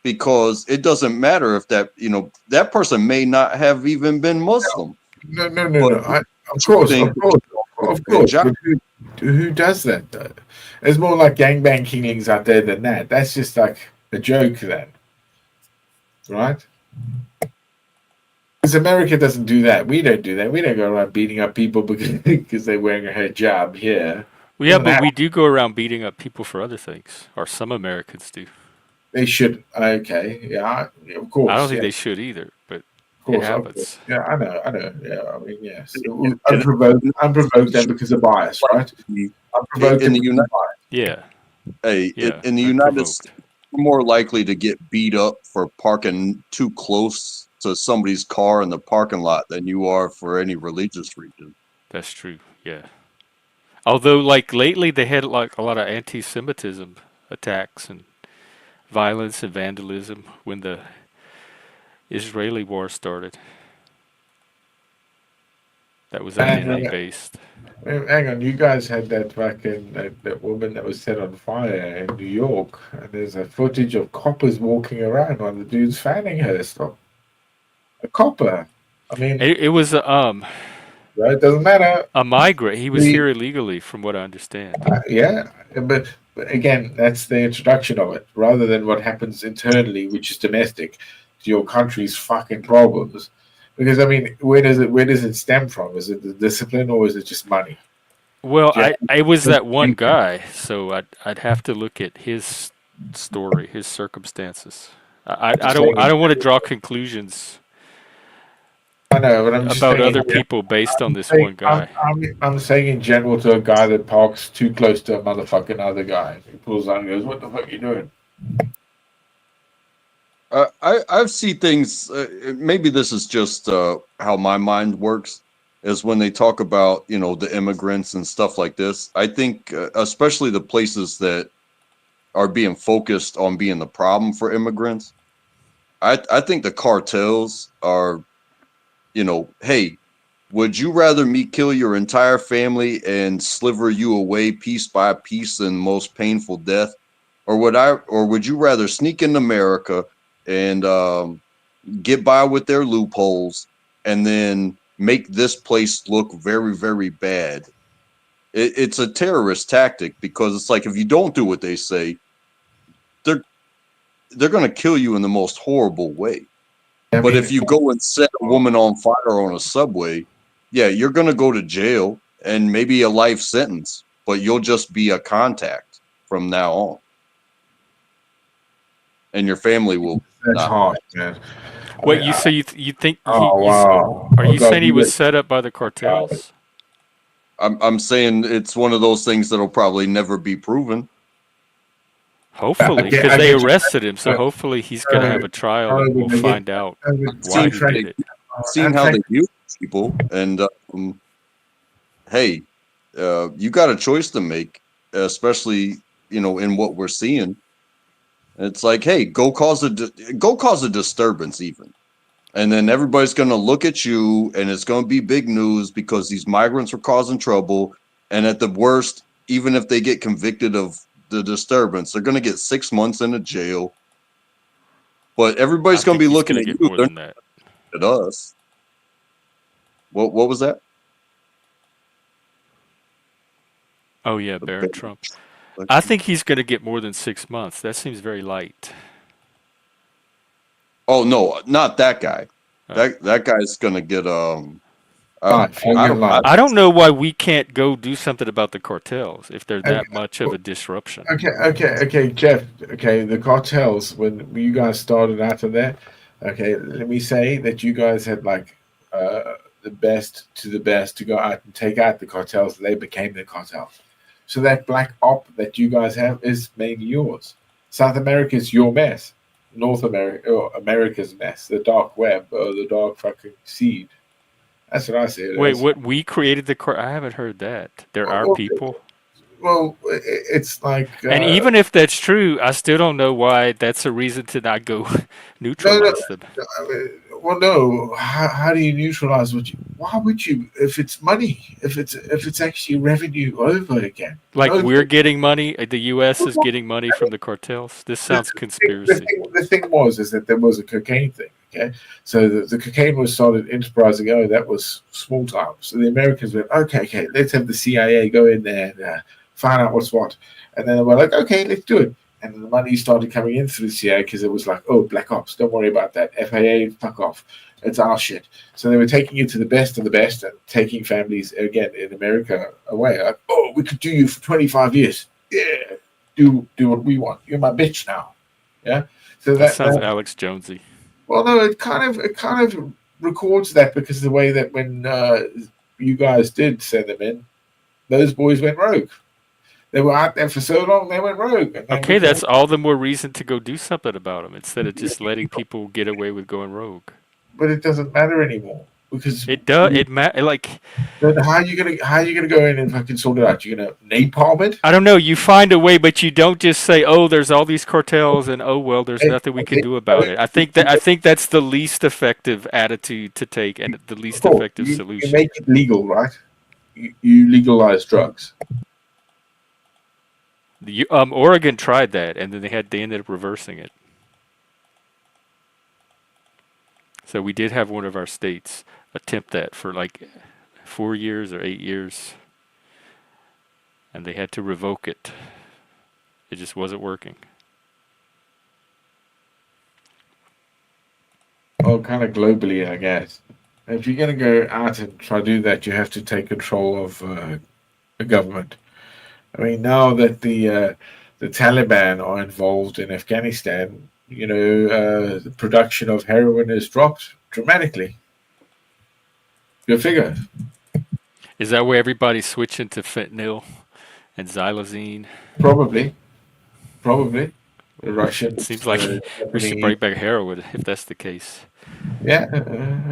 Because it doesn't matter if that person may not have even been Muslim, No, no, no, but no. Of you course, think of course, with of a course. hijab. But who does that though? There's more like gangbang killings out there than that. That's just like a joke then, right? Because America doesn't do that. We don't do that. We don't go around beating up people because they're wearing a hijab here. Well, yeah, Doesn't but happen. we do go around beating up people for other things, or some Americans do. They should. Okay, yeah, of I don't course, think yeah, they should either, but of it course, of course. happens. Yeah, I know. Yeah, I mean, yes, And unprovoked, and because of bias, right? Unprovoked in and the because of United bias. Yeah, in yeah, in the United unprovoked. States, you're more likely to get beat up for parking too close to somebody's car in the parking lot than you are for any religious reason. That's true. Yeah. Although, like lately, they had like a lot of anti-Semitism attacks and violence and vandalism when the Israeli war started. That was identity And based. hang on, you guys had that fucking that woman that was set on fire in New York, and there's a footage of coppers walking around while the dude's fanning her. Stop. A copper. I mean, It was right? Doesn't matter. A migrant. He was The, here illegally, from what I understand. yeah, but again, that's the introduction of it, rather than what happens internally, which is domestic to your country's fucking problems. Because I mean, where does it stem from? Is it the discipline or is it just money? Well, Do you I was that one have- guy, so I'd have to look at his story, his circumstances. I don't want to draw conclusions I know, but I'm just about saying. other people based on this Saying, one guy. I'm saying in general to a guy that parks too close to a motherfucking other guy. He pulls out and goes, "What the fuck you doing?" I've seen things. Maybe this is just how my mind works. Is when they talk about the immigrants and stuff like this. I think especially the places that are being focused on being the problem for immigrants. I think the cartels are, hey, would you rather me kill your entire family and sliver you away piece by piece in most painful death, or would you rather sneak into America and get by with their loopholes and then make this place look very, very bad? It's a terrorist tactic because it's like if you don't do what they say, they're going to kill you in the most horrible way. But if you go and set a woman on fire on a subway, yeah, you're going to go to jail and maybe a life sentence, but you'll just be a contact from now on. And your family will That's not. hard, man. Wait, you say you think Oh wow! are you saying he was set up by the cartels? I'm saying it's one of those things that'll probably never be proven. Hopefully, because they arrested him, so hopefully he's going to have a trial and we'll find out why he did it. Seeing how they use people, and hey, you got a choice to make, especially in what we're seeing. It's like, hey, go cause a disturbance, even, and then everybody's going to look at you, and it's going to be big news because these migrants are causing trouble, and at the worst, even if they get convicted of the disturbance, they're going to get 6 months in a jail. But everybody's going to be looking at you. More than that. At us. What was that? Oh yeah, Barron Trump. I think he's going to get more than 6 months. That seems very light. Oh no, not that guy. That guy's going to get I don't know why we can't go do something about the cartels if they're that much of a disruption. Okay, Jeff. Okay, the cartels. When you guys started out of there, okay, let me say that you guys had like the best to go out and take out the cartels. They became the cartels. So that black op that you guys have is mainly yours. South America is your mess. North America, or America's mess. The dark web, or the dark fucking seed. That's what I say. Wait, what? We created the I haven't heard that. They're our people. Well, it's like. And even if that's true, I still don't know why that's a reason to not go neutralize them. Well, no. How do you neutralize what you? Why would you? If it's money, if it's actually revenue over again. Like we're getting money, the U.S. is getting money from the cartels. This sounds conspiracy. The thing is that there was a cocaine thing. Okay, so the cocaine was started enterprising. Oh, that was small time. So the Americans went, okay, let's have the CIA go in there and find out what's what. And then they were like, okay, let's do it. And the money started coming in through the CIA because it was like, oh, black ops, don't worry about that. FAA, fuck off. It's our shit. So they were taking it to the best of the best and taking families, again, in America away. Like, oh, we could do you for 25 years. Yeah, do what we want. You're my bitch now. Yeah. So that sounds Alex Jonesy. Well, no, it kind of records that because the way that when you guys did send them in, those boys went rogue. They were out there for so long, they went rogue. Okay, that's all the more reason to go do something about them instead of just letting people get away with going rogue. But it doesn't matter anymore because it does. It like. Then how are you gonna go in and fucking sort it out? You're gonna napalm it? I don't know. You find a way, but you don't just say, "Oh, there's all these cartels," and "Oh, well, there's nothing we can do about it." I think that's the least effective attitude to take and the least effective solution. You make it legal, right? You legalize drugs. Oregon tried that, and then they ended up reversing it. So we did have one of our states attempt that for like 4 years or 8 years, and they had to revoke it. It just wasn't working. Well, kind of globally, I guess. If you're going to go out and try to do that, you have to take control of the government. I mean, now that the Taliban are involved in Afghanistan, the production of heroin has dropped dramatically. Go figure. Is that where everybody's switching to fentanyl and xylazine? Probably. The Russians. Seems like we should Japanese. bring back heroin if that's the case. Yeah,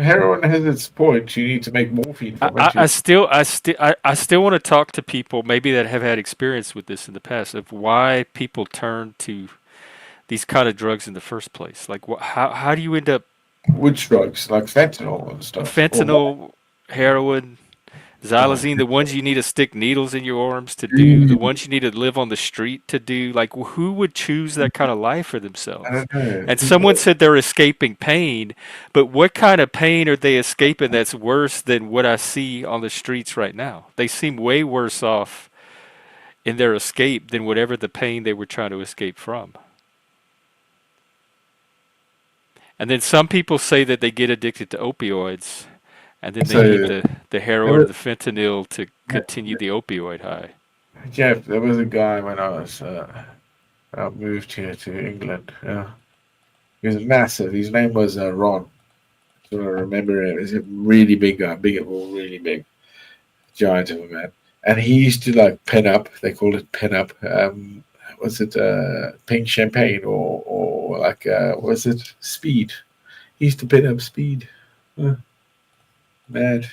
heroin has its point. You need to make morphine from it. I still want to talk to people maybe that have had experience with this in the past of why people turn to these kind of drugs in the first place. Like, how do you end up? Which drugs, like fentanyl and stuff? Fentanyl, heroin, xylazine, the ones you need to stick needles in your arms to do, the ones you need to live on the street to do. Like, who would choose that kind of life for themselves? I don't know. And someone said they're escaping pain, but what kind of pain are they escaping that's worse than what I see on the streets right now? They seem way worse off in their escape than whatever the pain they were trying to escape from. And then some people say that they get addicted to opioids, and then they need the heroin or the fentanyl to continue the opioid high. Jeff, there was a guy when I moved here to England. He was massive. His name was Ron. So I remember him. He's a really big guy, really big, giant of a man. And he used to like pin up. They called it pin up. Was it pink champagne or like was it speed? He used to pin up speed. Mad.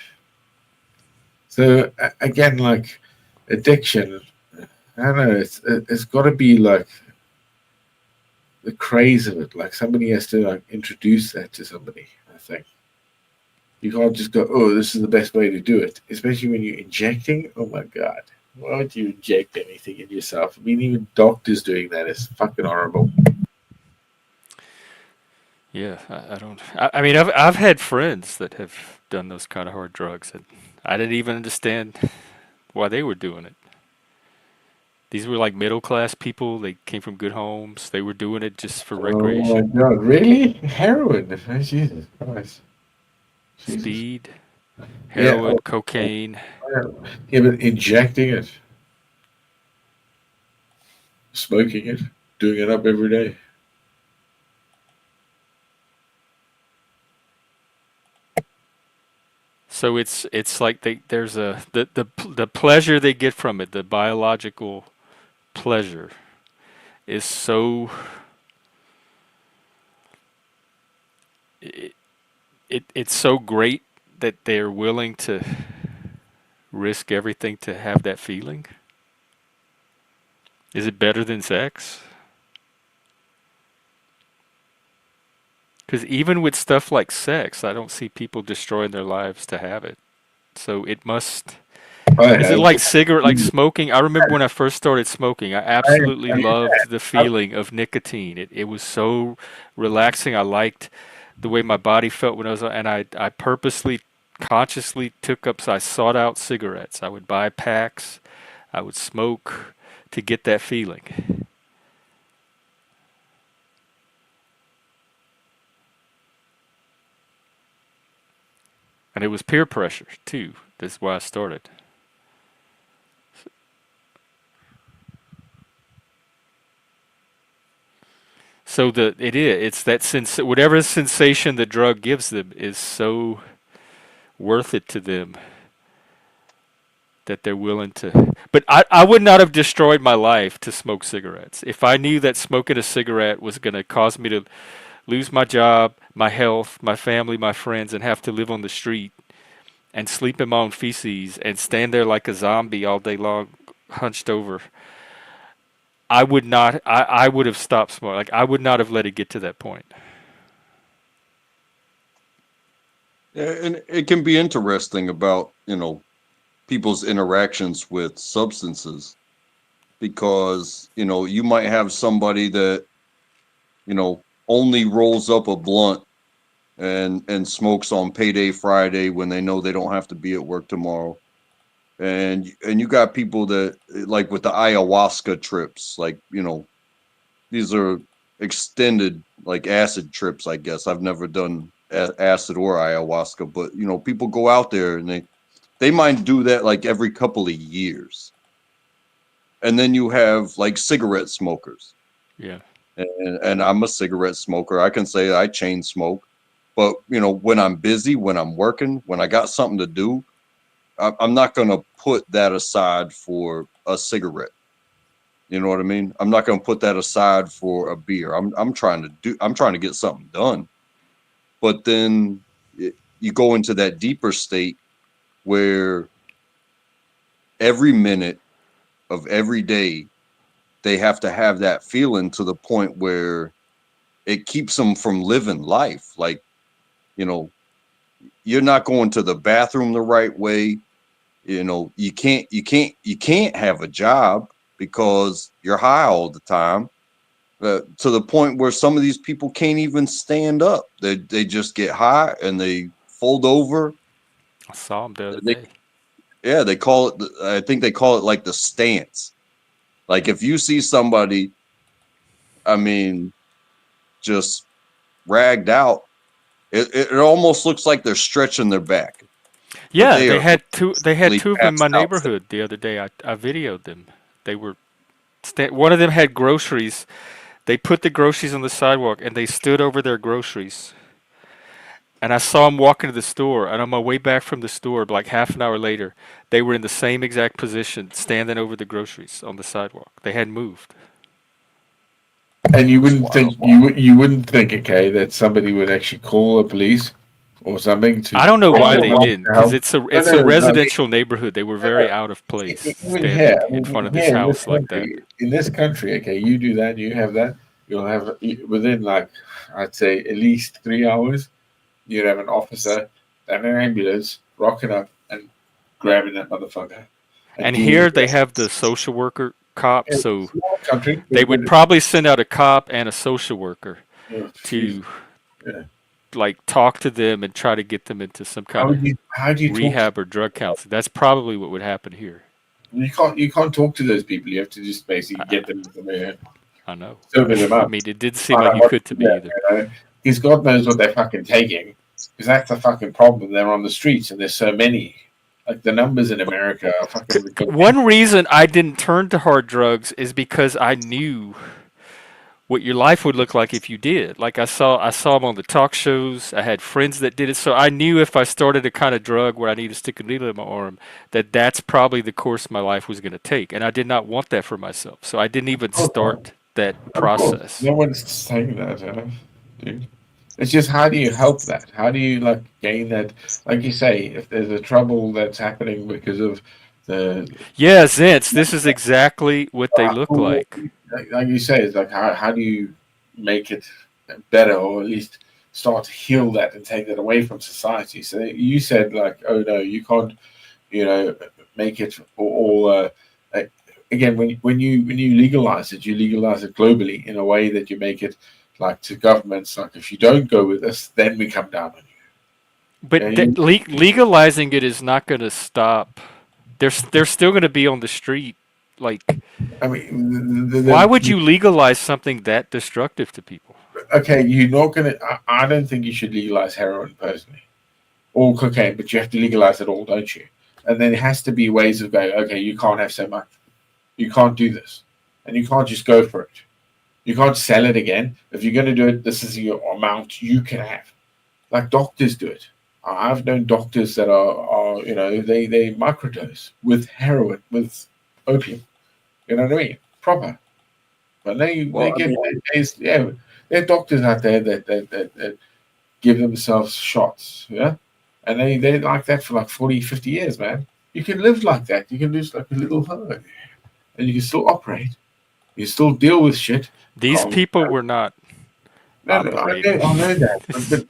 So again, like addiction, I don't know. It's got to be like the craze of it. Like somebody has to like introduce that to somebody. I think you can't just go, "Oh, this is the best way to do it." Especially when you're injecting. Oh my god, why would you inject anything in yourself? I mean, even doctors doing that is fucking horrible. Yeah, I don't. I mean, I've had friends that have done those kind of hard drugs, and I didn't even understand why they were doing it. These were like middle class people. They came from good homes. They were doing it just for recreation. Oh my god, really? Heroin? Oh, Jesus Christ. Speed, heroin, cocaine. Yeah, but injecting it, smoking it, doing it up every day. So it's like there's the pleasure they get from it, the biological pleasure, is so it's so great that they're willing to risk everything to have that feeling. Is it better than sex? Because even with stuff like sex, I don't see people destroying their lives to have it. So it must. Is it like cigarette, like smoking? I remember when I first started smoking, I absolutely loved the feeling of nicotine. It was so relaxing. I liked the way my body felt when I was, and I purposely, consciously took up. So I sought out cigarettes. I would buy packs. I would smoke to get that feeling. And it was peer pressure too. That's why I started. So it's that whatever sensation the drug gives them is so worth it to them that they're willing to. But I would not have destroyed my life to smoke cigarettes. If I knew that smoking a cigarette was going to cause me to lose my job, my health, my family, my friends, and have to live on the street and sleep in my own feces and stand there like a zombie all day long, hunched over, I would not. I would have stopped smoking. Like I would not have let it get to that point. Yeah, and it can be interesting about people's interactions with substances, because you might have somebody that only rolls up a blunt and smokes on payday Friday when they know they don't have to be at work tomorrow. And you got people that like with the ayahuasca trips, like, you know, these are extended like acid trips, I guess. I've never done acid or ayahuasca, but you know, people go out there and they might do that like every couple of years. And then you have like cigarette smokers. Yeah. And I'm a cigarette smoker. I can say I chain smoke, but you know, when I'm busy, when I'm working, when I got something to do, I'm not going to put that aside for a cigarette. You know what I mean? I'm not going to put that aside for a beer. I'm trying to get something done. But then you go into that deeper state where every minute of every day they have to have that feeling to the point where it keeps them from living life. Like, you know, you're not going to the bathroom the right way. You know, you can't have a job because you're high all the time. To the point where some of these people can't even stand up. They just get high and they fold over. I saw them the other They, day. yeah, they call it. I think they call it like the stance. Like if you see somebody, I mean, just ragged out, it almost looks like they're stretching their back. But Yeah, they they are had two. They had completely two of them in passed my out. neighborhood the other day. I videoed them. They were. One of them had groceries. They put the groceries on the sidewalk and they stood over their groceries. And I saw them walk into the store. And on my way back from the store, like half an hour later, they were in the same exact position, standing over the groceries on the sidewalk. They hadn't moved. And you wouldn't think you wouldn't think, okay, that somebody would actually call the police or something to I don't know why provide they them didn't, because help. it's a No, no, no, residential neighborhood. They were very no. out of place, Even here, standing I in front mean, of this here house like that. in this country, okay, you do that, you have that, you'll have within like I'd say at least 3 hours, you'd have an officer and an ambulance rocking up and grabbing that motherfucker and And doing here they it. have the social worker cop, It's a so small country, they would probably send out a cop and a social worker Jesus, to yeah. like talk to them and try to get them into some kind of How do you talk to rehab or drug counseling. That's probably what would happen here. you can't talk to those people. You have to just basically get them somewhere, I know. sober them I up. mean, it didn't seem Find like out you what could to to do, me either. you know? Because God knows what they're fucking taking. Because that's the fucking problem. They're on the streets and there's so many. Like the numbers in America are fucking ridiculous. One reason I didn't turn to hard drugs is because I knew what your life would look like if you did. Like I saw them on the talk shows. I had friends that did it, so I knew if I started a kind of drug where I need to stick a needle in my arm, that's probably the course my life was going to take, and I did not want that for myself. So I didn't even start that Of course. process. No one's saying that, dude. It's just how do you help that? How do you like gain that? Like you say, if there's a trouble that's happening because of the Yeah, Zents, this is exactly what they look like. like you say, it's like how do you make it better or at least start to heal that and take that away from society? So you said like, oh no, you can't, you know, make it all. Again, when you legalize it, you legalize it globally in a way that you make it like to governments. Like if you don't go with us, then we come down on you. But legalizing it is not going to stop. They're still going to be on the street. Like, I mean, why would you legalize something that destructive to people? okay, you're not gonna. I don't think you should legalize heroin personally or cocaine, but you have to legalize it all, don't you? And then there has to be ways of going. Okay, you can't have so much. You can't do this, and you can't just go for it. You can't sell it again. If you're going to do it, this is your amount you can have. Like doctors do it. I've known doctors that are they microdose with heroin, with opium. You know what I mean? Proper. But they give yeah. There are doctors out there that give themselves shots, yeah, and they like that for like 40, 50 years, man. You can live like that. You can lose like a little herd, and you can still operate. You still deal with shit. These people were not No, no, operating. I know that,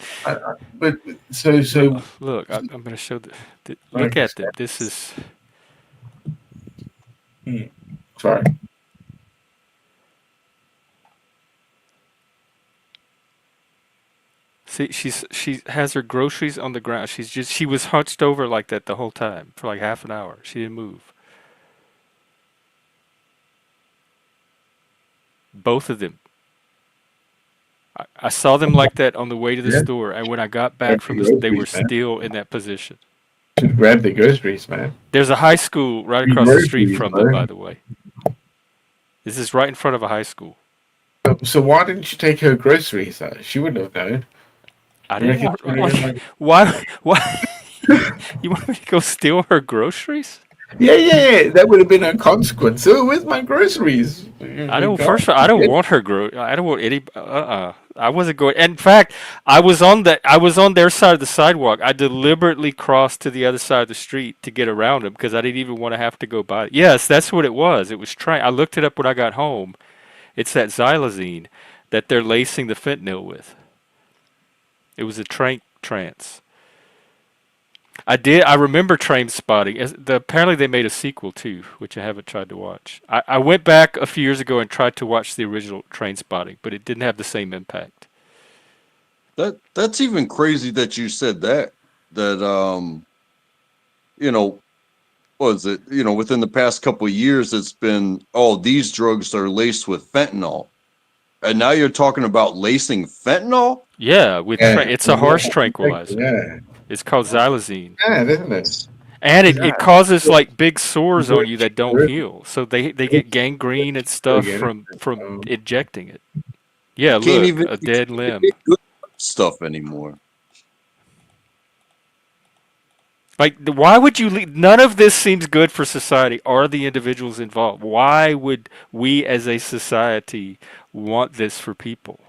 but so Look, I'm going to show look like at them. This is. sorry. See, she has her groceries on the ground. She was hunched over like that the whole time for like half an hour. She didn't move. Both of them. I saw them like that on the way to the Yeah. store, and when I got back from this, they were still in that position. Should grab the groceries, man. There's a high school right across the street from them, by the way. This is right in front of a high school. So why didn't you take her groceries? She wouldn't have known. I didn't want, why you want me to go steal her groceries? Yeah. That would have been a consequence. Oh, where's my groceries? I don't. First of all, I don't want her I don't want any. I wasn't going. In fact, I was on their side of the sidewalk. I deliberately crossed to the other side of the street to get around them because I didn't even want to have to go by. Yes, that's what it was. It was I looked it up when I got home. It's that xylazine that they're lacing the fentanyl with. It was a trance. I remember Train Spotting. Apparently they made a sequel too, which I haven't tried to watch. I went back a few years ago and tried to watch the original Train Spotting, but it didn't have the same impact. That's even crazy that you said that. You know, was it, within the past couple of years, it's been, these drugs are laced with fentanyl. And now you're talking about lacing fentanyl? Yeah, it's a harsh tranquilizer. Yeah. It's called xylazine. Yeah, isn't it? And it causes like big sores on you that don't heal. So they get gangrene and stuff from injecting it. Yeah, look, a dead limb. Good stuff anymore. Like, why would you leave? None of this seems good for society or the individuals involved. Why would we as a society want this for people?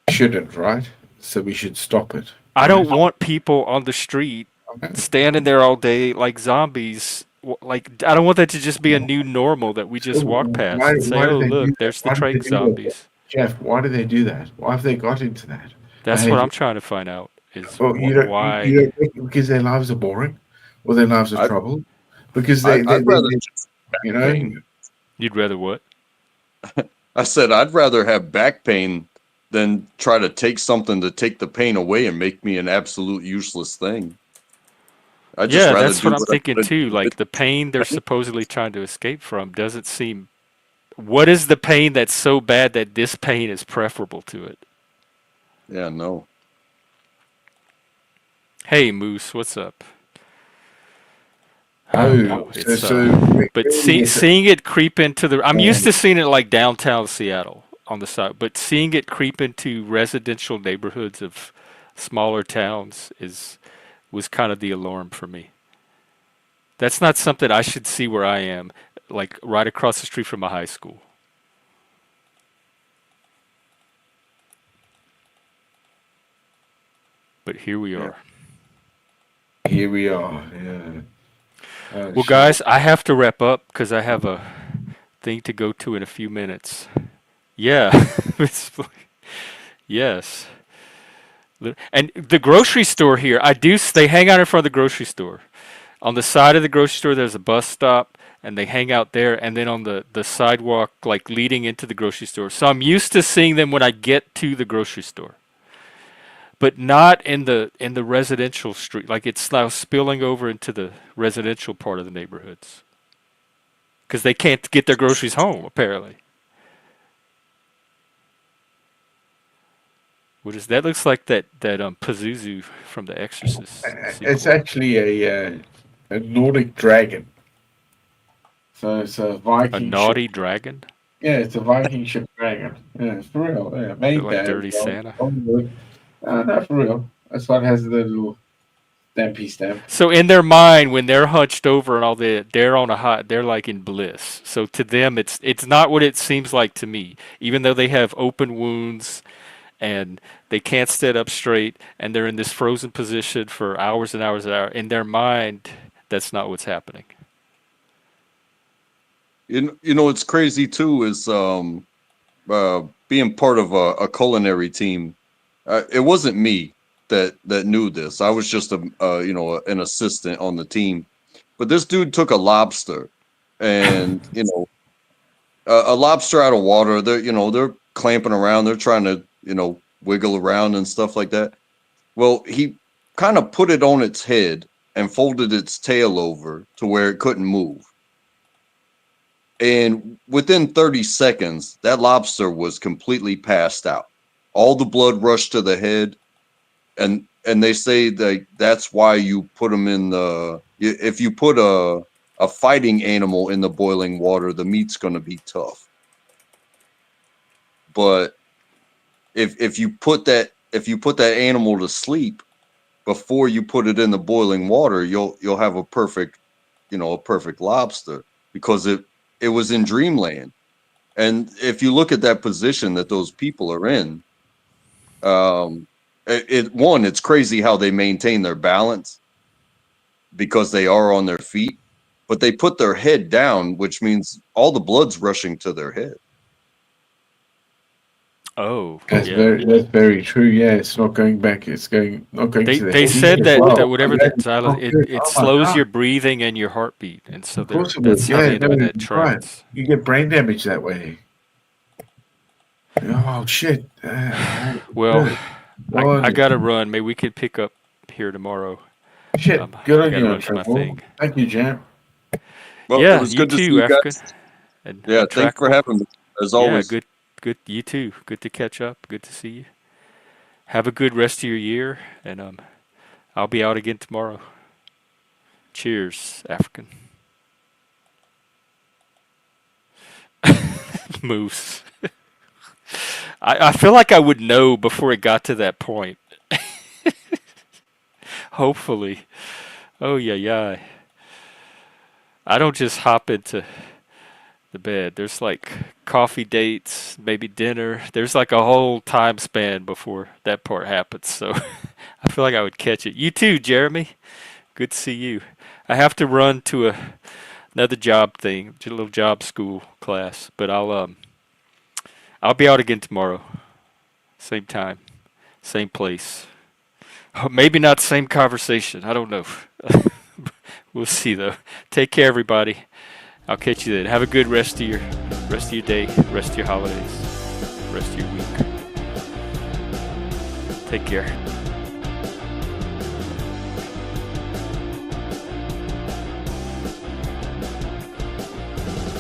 Shouldn't, right? So we should stop it. I don't want people on the street standing there all day like zombies. Like, I don't want that to just be a new normal that we just walk past and say, oh, look, there's the train zombies. Jeff, why do they do that? Why have they got into that? That's what I'm trying to find out. Why? Because their lives are boring, or their lives are troubled. Because I'd rather, You'd rather what? I said I'd rather have back pain than try to take something to take the pain away and make me an absolute useless thing. That's what I'm thinking too. Like the pain they're supposedly trying to escape from doesn't seem. What is the pain that's so bad that this pain is preferable to it? Yeah, no. Hey Moose, what's up? But seeing it creep into I'm used to seeing it like downtown Seattle on the side, but seeing it creep into residential neighborhoods of smaller towns was kind of the alarm for me. That's not something I should see where I am, like right across the street from a high school. But here we are. Here we are, yeah. Well, guys, I have to wrap up because I have a thing to go to in a few minutes. Yeah. Yes. And the grocery store here, they hang out in front of the grocery store. On the side of the grocery store, there's a bus stop, and they hang out there, and then on the sidewalk, like leading into the grocery store. So I'm used to seeing them when I get to the grocery store. But not in the residential street. Like it's now spilling over into the residential part of the neighborhoods. Because they can't get their groceries home, apparently. What is that? Looks like that Pazuzu from The Exorcist. It's actually a Nordic dragon. So it's a Viking. A naughty dragon? Yeah, it's a Viking ship dragon. Yeah, it's for real. Yeah, made like Dirty Santa. Not for real. That's why it has the little stampy stamp. So in their mind, when they're hunched over and all that, they're like in bliss. So to them, it's not what it seems like to me. Even though they have open wounds and they can't stand up straight and they're in this frozen position for hours and hours and hours, in their mind, that's not what's happening. You know what's crazy too is being part of a culinary team. It wasn't me that knew this. I was just an assistant on the team. But this dude took a lobster, and a lobster out of water. They're clamping around. They're trying to wiggle around and stuff like that. Well, he kind of put it on its head and folded its tail over to where it couldn't move. And within 30 seconds, that lobster was completely passed out. All the blood rushed to the head. And they say that that's why you put them in the, if you put a fighting animal in the boiling water, the meat's going to be tough. But if you put that animal to sleep before you put it in the boiling water, you'll have a perfect lobster, because it was in dreamland. And if you look at that position that those people are in, it's crazy how they maintain their balance because they are on their feet, but they put their head down, which means all the blood's rushing to their head. Oh, that's very true. Yeah, it's not going back. It's not going to the They head said as that, well. that whatever Yeah, that it's silence, not it, good. it Oh my slows God. your breathing and your heartbeat, and so Of course it would. that's how Yeah, they end up in no, that you're right. trance. You get brain damage that way. Oh shit. Well, Good. I gotta run. Maybe we could pick up here tomorrow. Shit. Good I on gotta you, run to my Trevor. thing. Thank you, Jam. Well, Yeah, it was you good to see too, you African. guys. And Yeah, thanks for Trackable. having me, as Yeah, always. good. You too. Good to catch up. Good to see you. Have a good rest of your year, and I'll be out again tomorrow. Cheers, African. Moose. I feel like I would know before it got to that point. Hopefully. Oh yeah. I don't just hop into the bed. There's like coffee dates, maybe dinner. There's like a whole time span before that part happens. So I feel like I would catch it. You too, Jeremy. Good to see you. I have to run to another job thing, a little job school class, but I'll be out again tomorrow. Same time, same place. Maybe not same conversation. I don't know. We'll see though. Take care, everybody. I'll catch you then. Have a good rest of your day, rest of your holidays, rest of your week. Take care.